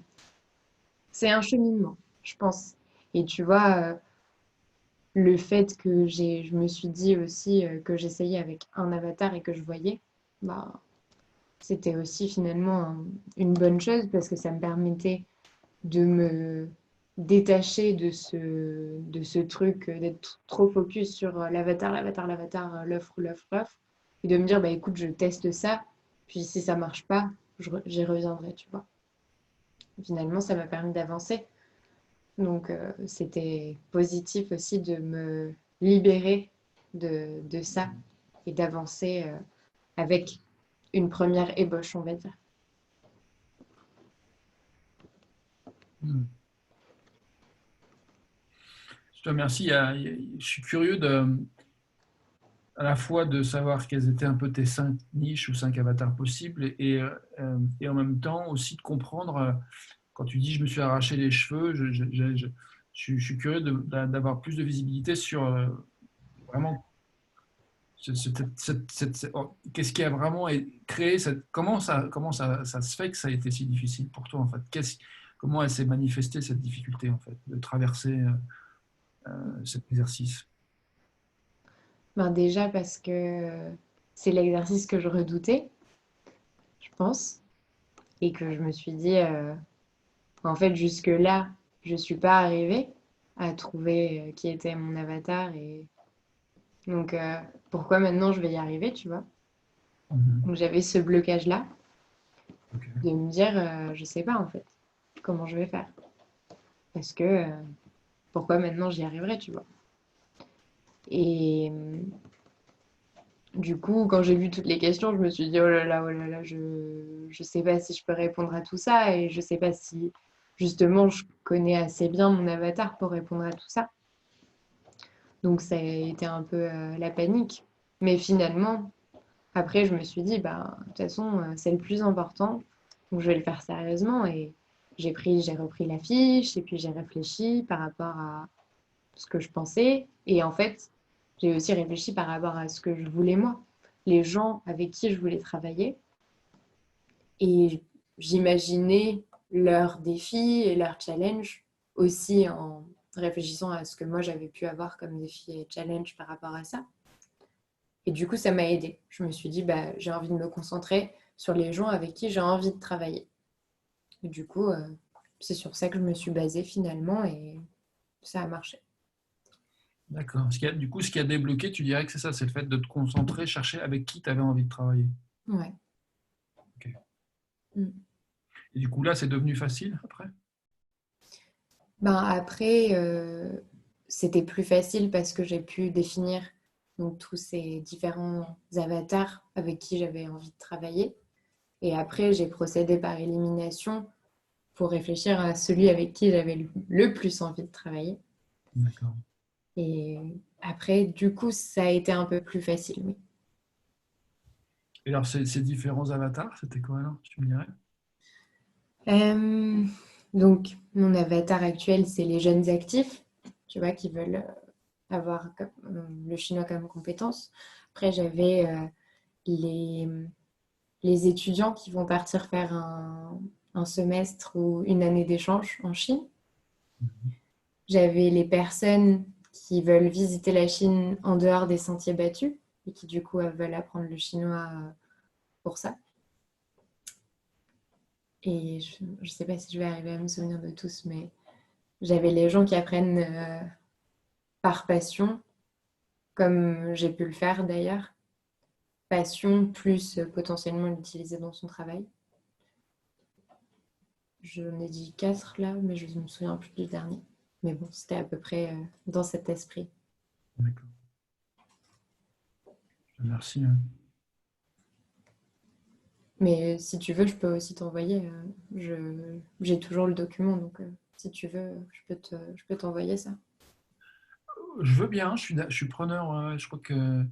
S2: un cheminement, je pense. Et tu vois, le fait que je me suis dit aussi que j'essayais avec un avatar et que je voyais, bah, c'était aussi finalement une bonne chose parce que ça me permettait de me détacher de ce truc, d'être trop focus sur l'avatar, l'avatar, l'avatar, l'offre, l'offre, l'offre, et de me dire, bah écoute, je teste ça, puis si ça marche pas, j'y reviendrai, tu vois. Finalement, ça m'a permis d'avancer. Donc, c'était positif aussi de me libérer de ça et d'avancer avec une première ébauche, on va dire.
S1: Mm. Je te remercie. Je suis curieux à la fois de savoir quelles étaient un peu tes 5 niches ou 5 avatars possibles et en même temps aussi de comprendre, quand tu dis: «Je me suis arraché les cheveux», je suis curieux d'avoir plus de visibilité sur, vraiment qu'est-ce qui a vraiment créé cette comment ça se fait que ça a été si difficile pour toi, en fait? Comment elle s'est manifestée cette difficulté, en fait, de traverser, cet exercice?
S2: Ben déjà parce que c'est l'exercice que je redoutais, je pense, et que je me suis dit, en fait, jusque-là, je suis pas arrivée à trouver qui était mon avatar et donc pourquoi maintenant je vais y arriver, tu vois?
S1: Mmh.
S2: Donc j'avais ce blocage-là
S1: OK.
S2: de me dire, je sais pas en fait comment je vais faire parce que pourquoi maintenant j'y arriverai, tu vois? Et du coup, quand j'ai vu toutes les questions, je me suis dit, oh là là, je sais pas si je peux répondre à tout ça et je sais pas si justement je connais assez bien mon avatar pour répondre à tout ça. Donc ça a été un peu la panique. Mais finalement, après, je me suis dit, bah, de toute façon, c'est le plus important. Donc je vais le faire sérieusement et j'ai repris la fiche et puis j'ai réfléchi par rapport à ce que je pensais. Et en fait, j'ai aussi réfléchi par rapport à ce que je voulais moi, les gens avec qui je voulais travailler. Et j'imaginais leurs défis et leurs challenges aussi en réfléchissant à ce que moi j'avais pu avoir comme défi et challenge par rapport à ça. Et du coup, ça m'a aidé. Je me suis dit, bah, j'ai envie de me concentrer sur les gens avec qui j'ai envie de travailler. Et du coup, c'est sur ça que je me suis basée finalement et ça a marché.
S1: D'accord. Ce qui a débloqué, tu dirais que c'est ça, c'est le fait de te concentrer, chercher avec qui tu avais envie de travailler?
S2: Ouais.
S1: OK.
S2: Mm.
S1: Et du coup, là, c'est devenu facile après?
S2: Ben après, c'était plus facile parce que j'ai pu définir donc, tous ces différents avatars avec qui j'avais envie de travailler. Et après, j'ai procédé par élimination pour réfléchir à celui avec qui j'avais le plus envie de travailler.
S1: D'accord.
S2: Et après, du coup, ça a été un peu plus facile, oui.
S1: Et alors ces différents avatars, c'était quoi alors, tu me dirais?
S2: Euh, donc, mon avatar actuel, c'est les jeunes actifs, tu vois, qui veulent avoir le chinois comme compétence. Après, j'avais les, les étudiants qui vont partir faire un semestre ou une année d'échange en Chine.
S1: Mmh.
S2: J'avais les personnes qui veulent visiter la Chine en dehors des sentiers battus et qui du coup veulent apprendre le chinois pour ça. Et je ne sais pas si je vais arriver à me souvenir de tous, mais j'avais les gens qui apprennent par passion, comme j'ai pu le faire d'ailleurs. Passion plus potentiellement l'utiliser dans son travail. J'en ai dit 4 là, mais je ne me souviens plus du dernier. Mais bon, c'était à peu près dans cet esprit.
S1: D'accord. Merci, hein.
S2: Mais si tu veux, je peux aussi t'envoyer. J'ai toujours le document, donc si tu veux, je peux t'envoyer ça.
S1: Je veux bien, je suis preneur, je crois que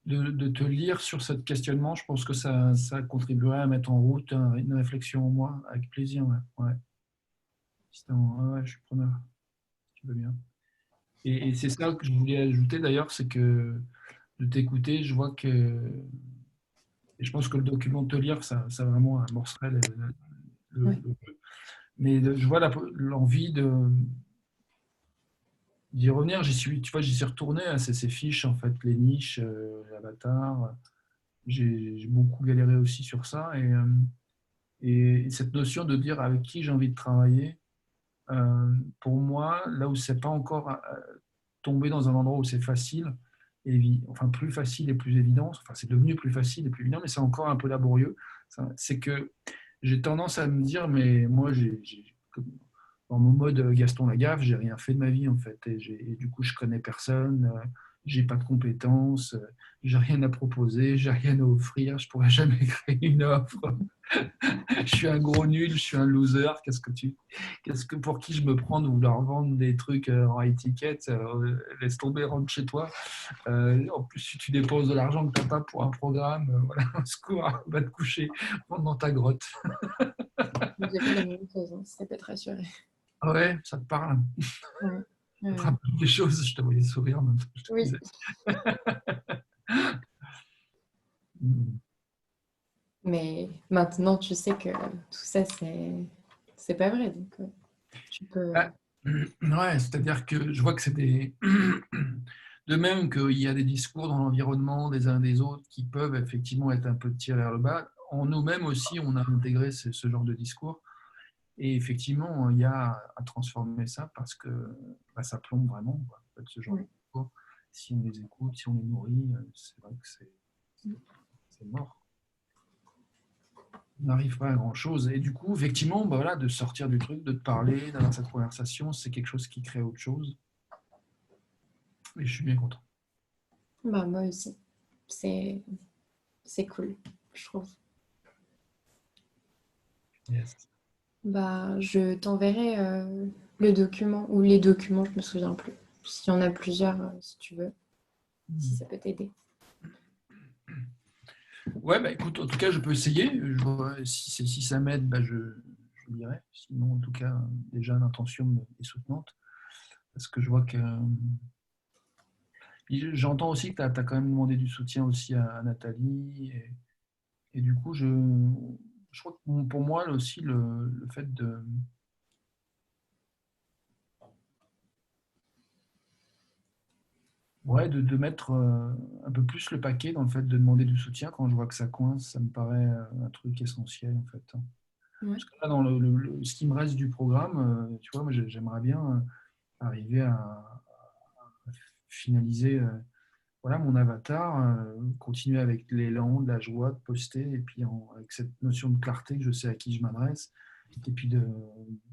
S1: de te lire sur ce questionnement, je pense que ça contribuerait à mettre en route une réflexion en moi, avec plaisir, ouais. Ouais. Ouais, ouais, je suis preneur, si tu veux bien. Et c'est ça que je voulais ajouter d'ailleurs, c'est que de t'écouter, je vois que, et je pense que le document de te lire, ça vraiment amorcerait
S2: Ouais.
S1: mais je vois l'envie d'y revenir. Tu vois, j'y suis retourné à ces fiches, en fait, les niches, l'avatar. J'ai beaucoup galéré aussi sur ça. Et cette notion de dire avec qui j'ai envie de travailler, pour moi, là où c'est pas encore tombé dans un endroit où c'est facile, enfin plus facile et plus évident, enfin c'est devenu plus facile et plus évident, mais c'est encore un peu laborieux. C'est que j'ai tendance à me dire, mais moi, dans mon mode Gaston Lagaffe, j'ai rien fait de ma vie en fait, et du coup, je connais personne, j'ai pas de compétences, j'ai rien à proposer, j'ai rien à offrir, je pourrais jamais créer une offre. Je suis un gros nul, je suis un loser. Pour qui je me prends de vouloir vendre des trucs en étiquette? Laisse tomber, rentre chez toi. En plus, si tu dépenses de l'argent que tu n'as pas pour un programme, voilà, au secours, va te coucher, rentre dans ta grotte.
S2: J'ai fait la même chose, hein, ça peut te rassurer.
S1: Ah ouais, ça te parle.
S2: Ouais.
S1: Ça te rappelle des choses, je te voyais sourire même. Je te
S2: Oui,
S1: disais. Mm.
S2: mais maintenant tu sais que tout ça c'est pas vrai, donc tu peux.
S1: Ah, ouais, c'est-à-dire que je vois que c'est des. De même qu'il y a des discours dans l'environnement des uns des autres qui peuvent effectivement être un peu tirés vers le bas, en nous-mêmes aussi, on a intégré ce genre de discours. Et effectivement, il y a à transformer ça parce que bah, ça plombe vraiment, quoi, en fait, ce genre de
S2: Ouais.
S1: discours. Si on les écoute, si on les nourrit, c'est vrai que c'est mort. On n'arrive pas à grand-chose. Et du coup, effectivement, bah, voilà, de sortir du truc, de te parler, d'avoir cette conversation, c'est quelque chose qui crée autre chose. Et je suis bien content.
S2: Bah, moi aussi, c'est c'est cool, je trouve.
S1: Yes.
S2: Bah, je t'enverrai le document ou les documents, je me souviens plus. S'il y en a plusieurs, si tu veux, si ça peut t'aider.
S1: Ouais, bah écoute, en tout cas, je peux essayer. Si ça m'aide, bah, je dirai. Sinon, en tout cas, déjà, l'intention est soutenante. Parce que je vois que. J'entends aussi que tu as, quand même demandé du soutien aussi à Nathalie. Et du coup, je crois que pour moi, là aussi, le fait ouais, de mettre un peu plus le paquet dans le fait de demander du soutien quand je vois que ça coince, ça me paraît un truc essentiel en fait, hein.
S2: Ouais.
S1: Parce que là, dans ce qui me reste du programme, tu vois, moi, j'aimerais bien arriver à finaliser voilà, mon avatar, continuer avec l'élan, de la joie de poster, et puis avec cette notion de clarté que je sais à qui je m'adresse, et puis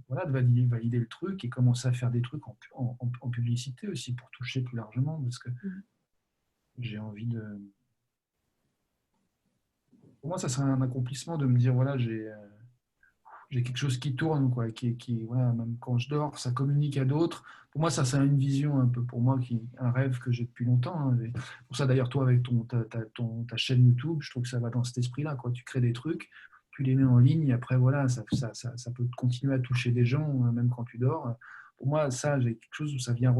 S1: voilà, de valider le truc et commencer à faire des trucs en publicité aussi pour toucher plus largement, parce que
S2: Mm.
S1: j'ai envie de. Pour moi, ça serait un accomplissement de me dire, voilà, j'ai quelque chose qui tourne, quoi, voilà, même quand je dors, ça communique à d'autres. Pour moi, ça, c'est une vision un peu, pour moi, un rêve que j'ai depuis longtemps, hein. Et pour ça, d'ailleurs, toi, avec ta chaîne YouTube, je trouve que ça va dans cet esprit-là, quoi. Tu crées des trucs, tu les mets en ligne, et après, voilà, ça peut continuer à toucher des gens, même quand tu dors. Pour moi, ça, j'ai quelque chose où ça vient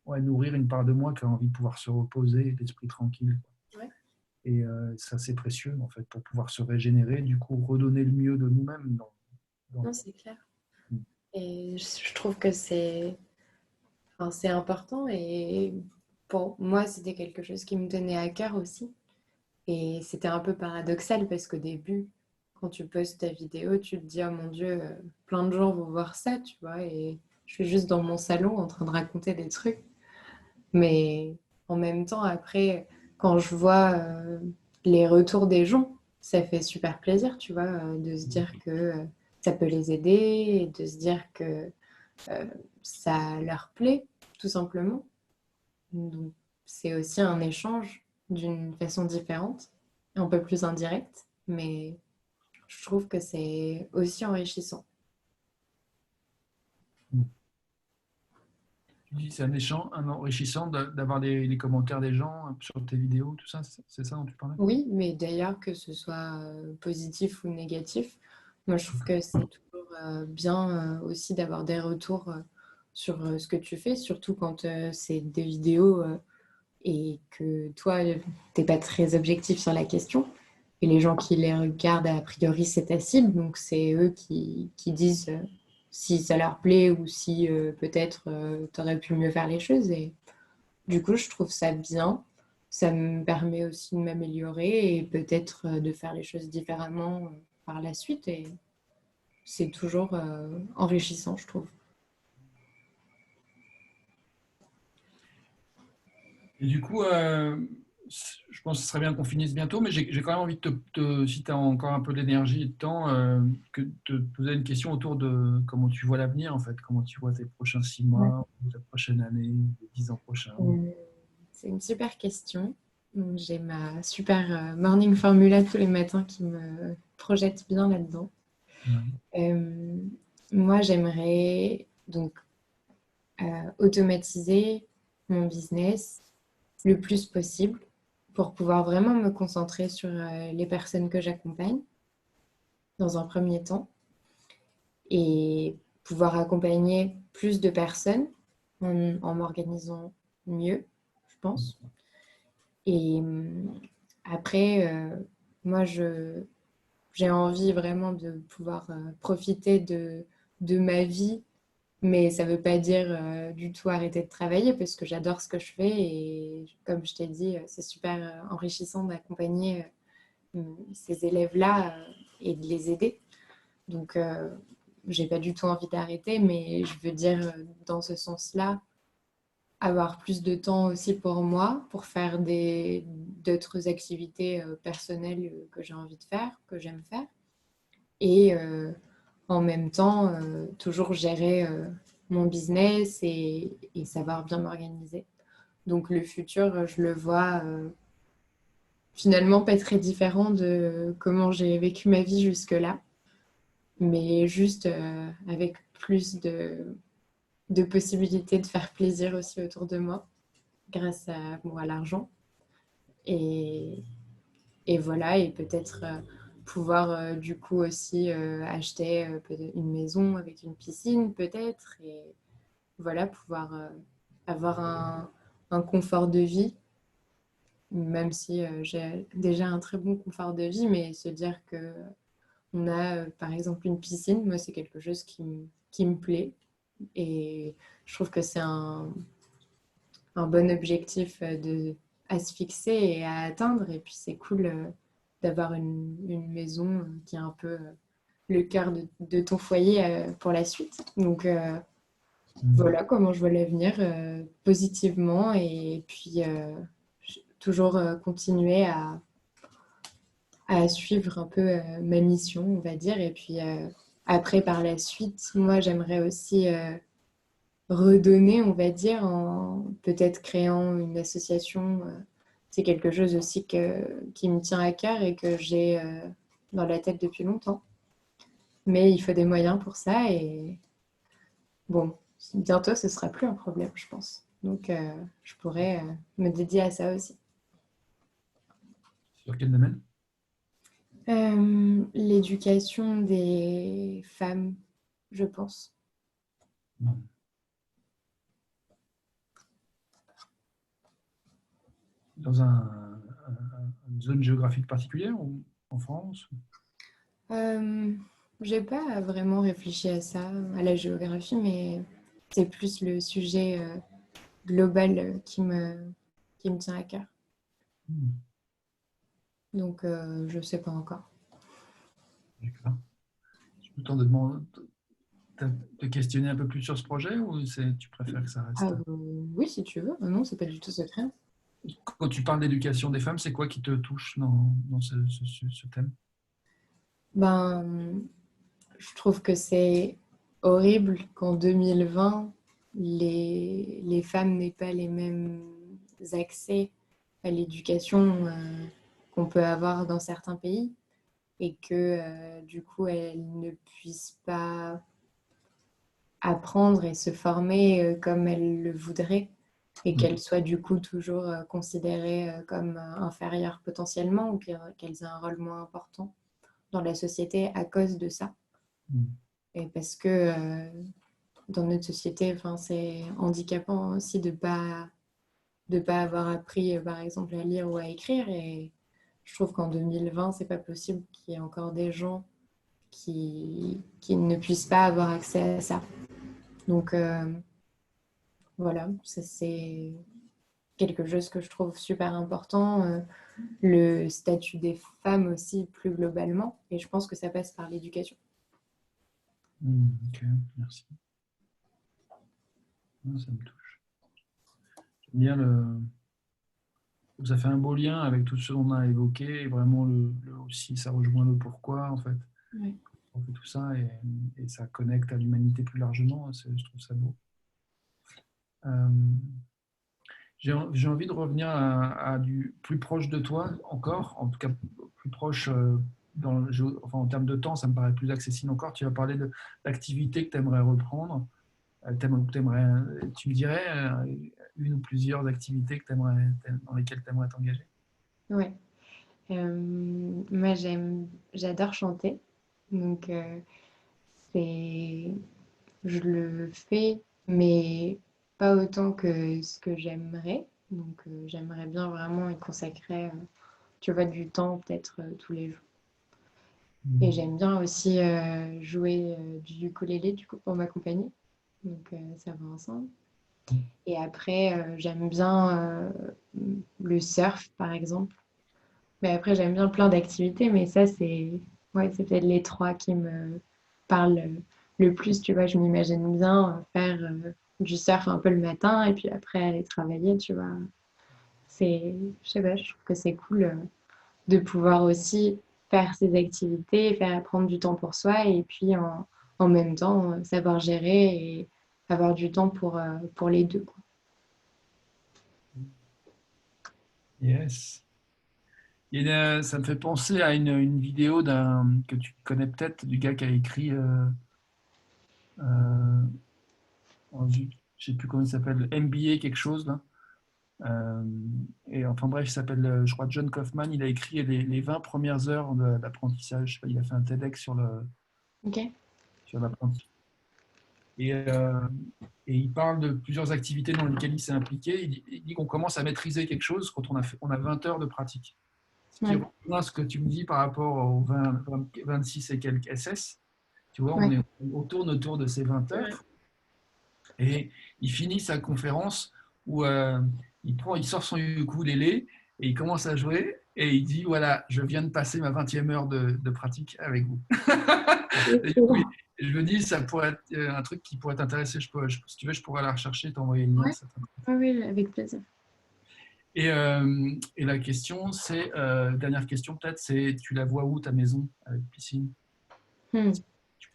S1: ouais, nourrir une part de moi qui a envie de pouvoir se reposer, l'esprit tranquille, quoi.
S2: Ouais.
S1: Et ça, c'est précieux, en fait, pour pouvoir se régénérer, du coup, redonner le mieux de nous-mêmes
S2: Non,
S1: dans-
S2: c'est clair. Et je trouve que enfin, c'est important et pour moi, c'était quelque chose qui me tenait à cœur aussi. Et c'était un peu paradoxal parce qu'au début, quand tu postes ta vidéo, tu te dis, oh mon Dieu, plein de gens vont voir ça, tu vois, et je suis juste dans mon salon en train de raconter des trucs. Mais en même temps, après, quand je vois les retours des gens, ça fait super plaisir, tu vois, de se dire que ça peut les aider et de se dire que euh, ça leur plaît, tout simplement. Donc, c'est aussi un échange d'une façon différente, un peu plus indirecte, mais je trouve que c'est aussi enrichissant.
S1: Tu dis c'est un échange, un enrichissant d'avoir les commentaires des gens sur tes vidéos, tout ça, c'est ça dont tu parlais?
S2: Oui, mais d'ailleurs, que ce soit positif ou négatif, moi je trouve que c'est toujours bien aussi d'avoir des retours sur ce que tu fais, surtout quand c'est des vidéos et que toi, t'es pas très objectif sur la question. Et les gens qui les regardent, a priori, c'est ta cible, donc c'est eux qui disent si ça leur plaît ou si peut-être tu aurais pu mieux faire les choses. Et du coup, je trouve ça bien. Ça me permet aussi de m'améliorer et peut-être de faire les choses différemment par la suite. Et c'est toujours enrichissant, je trouve.
S1: Et du coup, je pense que ce serait bien qu'on finisse bientôt, mais j'ai quand même envie de si tu as encore un peu d'énergie et de temps, que de te poser une question autour de comment tu vois l'avenir, en fait, comment tu vois tes prochains 6
S2: Ouais.
S1: mois, ou ta prochaine année, les 10 ans prochains.
S2: Euh, c'est une super question. Donc, j'ai ma super morning formula tous les matins qui me projette bien là-dedans.
S1: Ouais.
S2: Moi, j'aimerais donc automatiser mon business le plus possible pour pouvoir vraiment me concentrer sur les personnes que j'accompagne dans un premier temps et pouvoir accompagner plus de personnes en m'organisant mieux, je pense. Et après, moi, j'ai envie vraiment de pouvoir profiter de ma vie, mais ça ne veut pas dire du tout arrêter de travailler parce que j'adore ce que je fais et comme je t'ai dit, c'est super enrichissant d'accompagner ces élèves-là et de les aider. Donc, j'ai pas du tout envie d'arrêter, mais je veux dire, dans ce sens-là, avoir plus de temps aussi pour moi, pour faire d'autres activités personnelles que j'ai envie de faire, que j'aime faire. Et en même temps, toujours gérer mon business et savoir bien m'organiser. Donc le futur, je le vois finalement pas très différent de comment j'ai vécu ma vie jusque-là, mais juste avec plus de possibilités de faire plaisir aussi autour de moi grâce à, bon, à l'argent. Et, et voilà, et peut-être pouvoir du coup aussi acheter peut-être une maison avec une piscine peut-être. Et voilà, pouvoir avoir un confort de vie, même si j'ai déjà un très bon confort de vie, mais se dire que on a par exemple une piscine, moi c'est quelque chose qui me plaît. Et je trouve que c'est un bon objectif à se fixer et à atteindre. Et puis c'est cool d'avoir une maison qui est un peu le cœur de ton foyer pour la suite. Donc voilà comment je vois l'avenir positivement et puis toujours continuer à suivre un peu ma mission, on va dire. Et puis après, par la suite, moi j'aimerais aussi redonner, on va dire, en peut-être créant une association. C'est quelque chose aussi qui me tient à cœur et que j'ai dans la tête depuis longtemps. Mais il faut des moyens pour ça et bon, bientôt ce sera plus un problème, je pense. Donc je pourrais me dédier à ça aussi.
S1: Sur quel domaine?
S2: L'éducation des femmes, je pense.
S1: Dans une zone géographique particulière ou en France?
S2: Euh, j'ai pas vraiment réfléchi à ça, à la géographie, mais c'est plus le sujet global qui me tient à cœur.
S1: Hmm,
S2: Donc, je sais pas encore.
S1: d'accord. Je peux t'en demander, te questionner un peu plus sur ce projet ou tu préfères que ça
S2: Ah,
S1: reste?
S2: oui, si tu veux. Non, c'est pas du tout secret.
S1: Quand tu parles d'éducation des femmes, c'est quoi qui te touche dans ce thème?
S2: Ben, je trouve que c'est horrible qu'en 2020, les femmes n'aient pas les mêmes accès à l'éducation qu'on peut avoir dans certains pays et que du coup, elles ne puissent pas apprendre et se former comme elles le voudraient et
S1: Hmm,
S2: qu'elles soient du coup toujours considérées comme inférieures potentiellement ou qu'elles aient un rôle moins important dans la société à cause de ça.
S1: hmm,
S2: Et parce que dans notre société, enfin, c'est handicapant aussi de pas avoir appris, par exemple, à lire ou à écrire. Et je trouve qu'en 2020, c'est pas possible qu'il y ait encore des gens qui ne puissent pas avoir accès à ça. Donc voilà, ça c'est quelque chose que je trouve super important. Le statut des femmes aussi, plus globalement. Et je pense que ça passe par l'éducation.
S1: ok, merci. Ah, ça me touche. J'aime bien ça fait un beau lien avec tout ce qu'on a évoqué. Et vraiment, aussi, ça rejoint le pourquoi, en fait.
S2: Ouais.
S1: On fait tout ça et ça connecte à l'humanité plus largement. Je trouve ça beau. Euh, J'ai envie de revenir à du plus proche de toi encore, en tout cas plus proche enfin, en termes de temps, ça me paraît plus accessible encore. Tu vas parler d'activités que tu aimerais reprendre. Tu me dirais une ou plusieurs activités dans lesquelles tu aimerais t'engager?
S2: Ouais. Moi, j'adore chanter. Donc, c'est, je le fais, mais pas autant que ce que j'aimerais. Donc, j'aimerais bien vraiment y consacrer, tu vois, du temps, peut-être tous les jours. Et
S1: Mhm.
S2: j'aime bien aussi jouer du ukulélé, du coup, pour m'accompagner. Donc, ça va ensemble. Et après, j'aime bien le surf, par exemple. Mais après, j'aime bien plein d'activités, mais ça, ouais, c'est peut-être les trois qui me parlent le plus. Tu vois, je m'imagine bien faire du surf un peu le matin et puis après aller travailler, tu vois. Je sais pas, je trouve que c'est cool de pouvoir aussi faire ces activités, prendre du temps pour soi et puis en même temps savoir gérer et avoir du temps pour les deux, quoi.
S1: Yes. Ça me fait penser à une vidéo que tu connais peut-être, du gars qui a écrit, euh, je ne sais plus comment il s'appelle, MBA quelque chose là. Euh, et enfin bref, il s'appelle, je crois, John Kaufman. Il a écrit les 20 premières heures d'apprentissage. Je sais pas, il a fait un TEDx
S2: Ok?
S1: sur l'apprentissage. Et, euh, et il parle de plusieurs activités dans lesquelles il s'est impliqué. Il dit qu'on commence à maîtriser quelque chose quand on a 20 heures de pratique. Ce qui
S2: Ouais,
S1: rejoint ce que tu me dis par rapport aux 26 et quelques SS. Tu vois,
S2: ouais.
S1: on tourne autour de ces 20
S2: C'est vrai.
S1: heures. Et il finit sa conférence où il sort son ukulélé et il commence à jouer et il dit, voilà, je viens de passer ma 20e heure de pratique avec vous. Et oui,
S2: Excellent.
S1: je me dis, ça pourrait être un truc qui pourrait t'intéresser. Si tu veux, je pourrais la rechercher, t'envoyer le lien.
S2: Ouais, ouais, oui, avec plaisir.
S1: Et la question, c'est, dernière question peut-être, c'est, tu la vois où ta maison avec piscine?
S2: Hmm.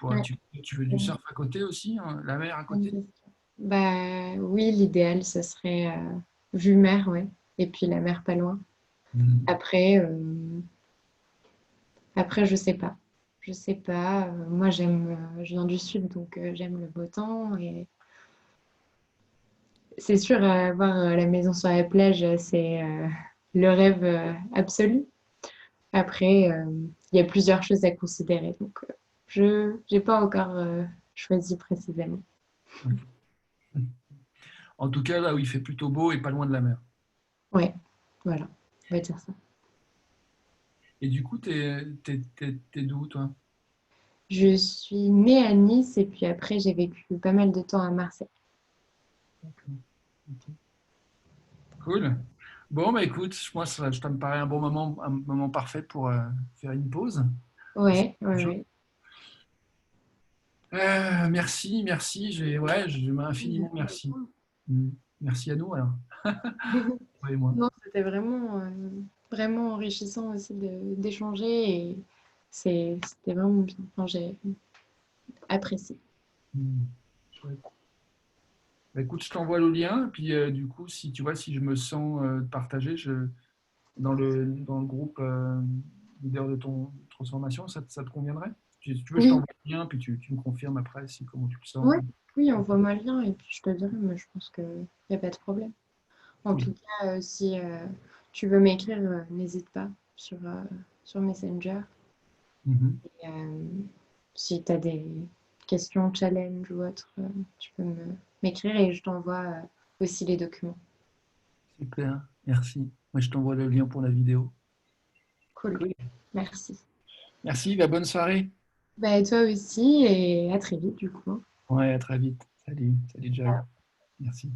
S2: Ouais,
S1: Tu veux
S2: c'est
S1: du surf à côté aussi, hein, la mer à
S2: une bonne
S1: côté?
S2: question. Bah oui, l'idéal, ce serait vue mer, ouais. Et puis la mer pas loin.
S1: Mhm.
S2: Après, après, je sais pas. Je sais pas. Moi, je viens du sud, donc j'aime le beau temps. Et c'est sûr, avoir la maison sur la plage, c'est le rêve absolu. Après, il y a plusieurs choses à considérer. Donc, je n'ai pas encore choisi précisément.
S1: Ok. En tout cas, là où il fait plutôt beau et pas loin de la mer.
S2: Ouais, voilà, on va dire ça.
S1: Et du coup, t'es d'où, toi?
S2: Je suis née à Nice et puis après, j'ai vécu pas mal de temps à Marseille.
S1: D'accord. Ok. Cool. Bon, bah écoute, moi, ça me paraît un moment parfait pour faire une pause.
S2: Ouais, ouais, ouais.
S1: Merci. Infiniment
S2: Merci à
S1: merci.
S2: toi.
S1: Mm. Merci à nous, alors. Toi et moi.
S2: Non, c'était vraiment, vraiment enrichissant aussi d'échanger et c'était vraiment bien. Enfin, j'ai apprécié.
S1: Mm. Chouette. Bah, écoute, je t'envoie le lien. Puis, du coup, si tu vois, si je me sens partagé, dans le groupe leader de ton transformation, ça te conviendrait? Si tu veux, je
S2: Oui,
S1: t'envoie le lien, puis tu me confirmes après comment tu le
S2: ouais,
S1: sens.
S2: oui, envoie-moi le lien et puis je te dirai, mais je pense qu'il n'y a pas de problème. En
S1: Cool.
S2: tout cas, si tu veux m'écrire, n'hésite pas sur Messenger.
S1: Mhm.
S2: Et, si tu as des questions, challenges ou autres, tu peux m'écrire et je t'envoie aussi les documents.
S1: Super, merci. Moi, je t'envoie le lien pour la vidéo.
S2: Cool,
S1: Cool.
S2: merci.
S1: Merci, bah, bonne soirée.
S2: Bah, toi aussi et à très vite du coup.
S1: Ouais, à très vite. Salut, Jack. Merci.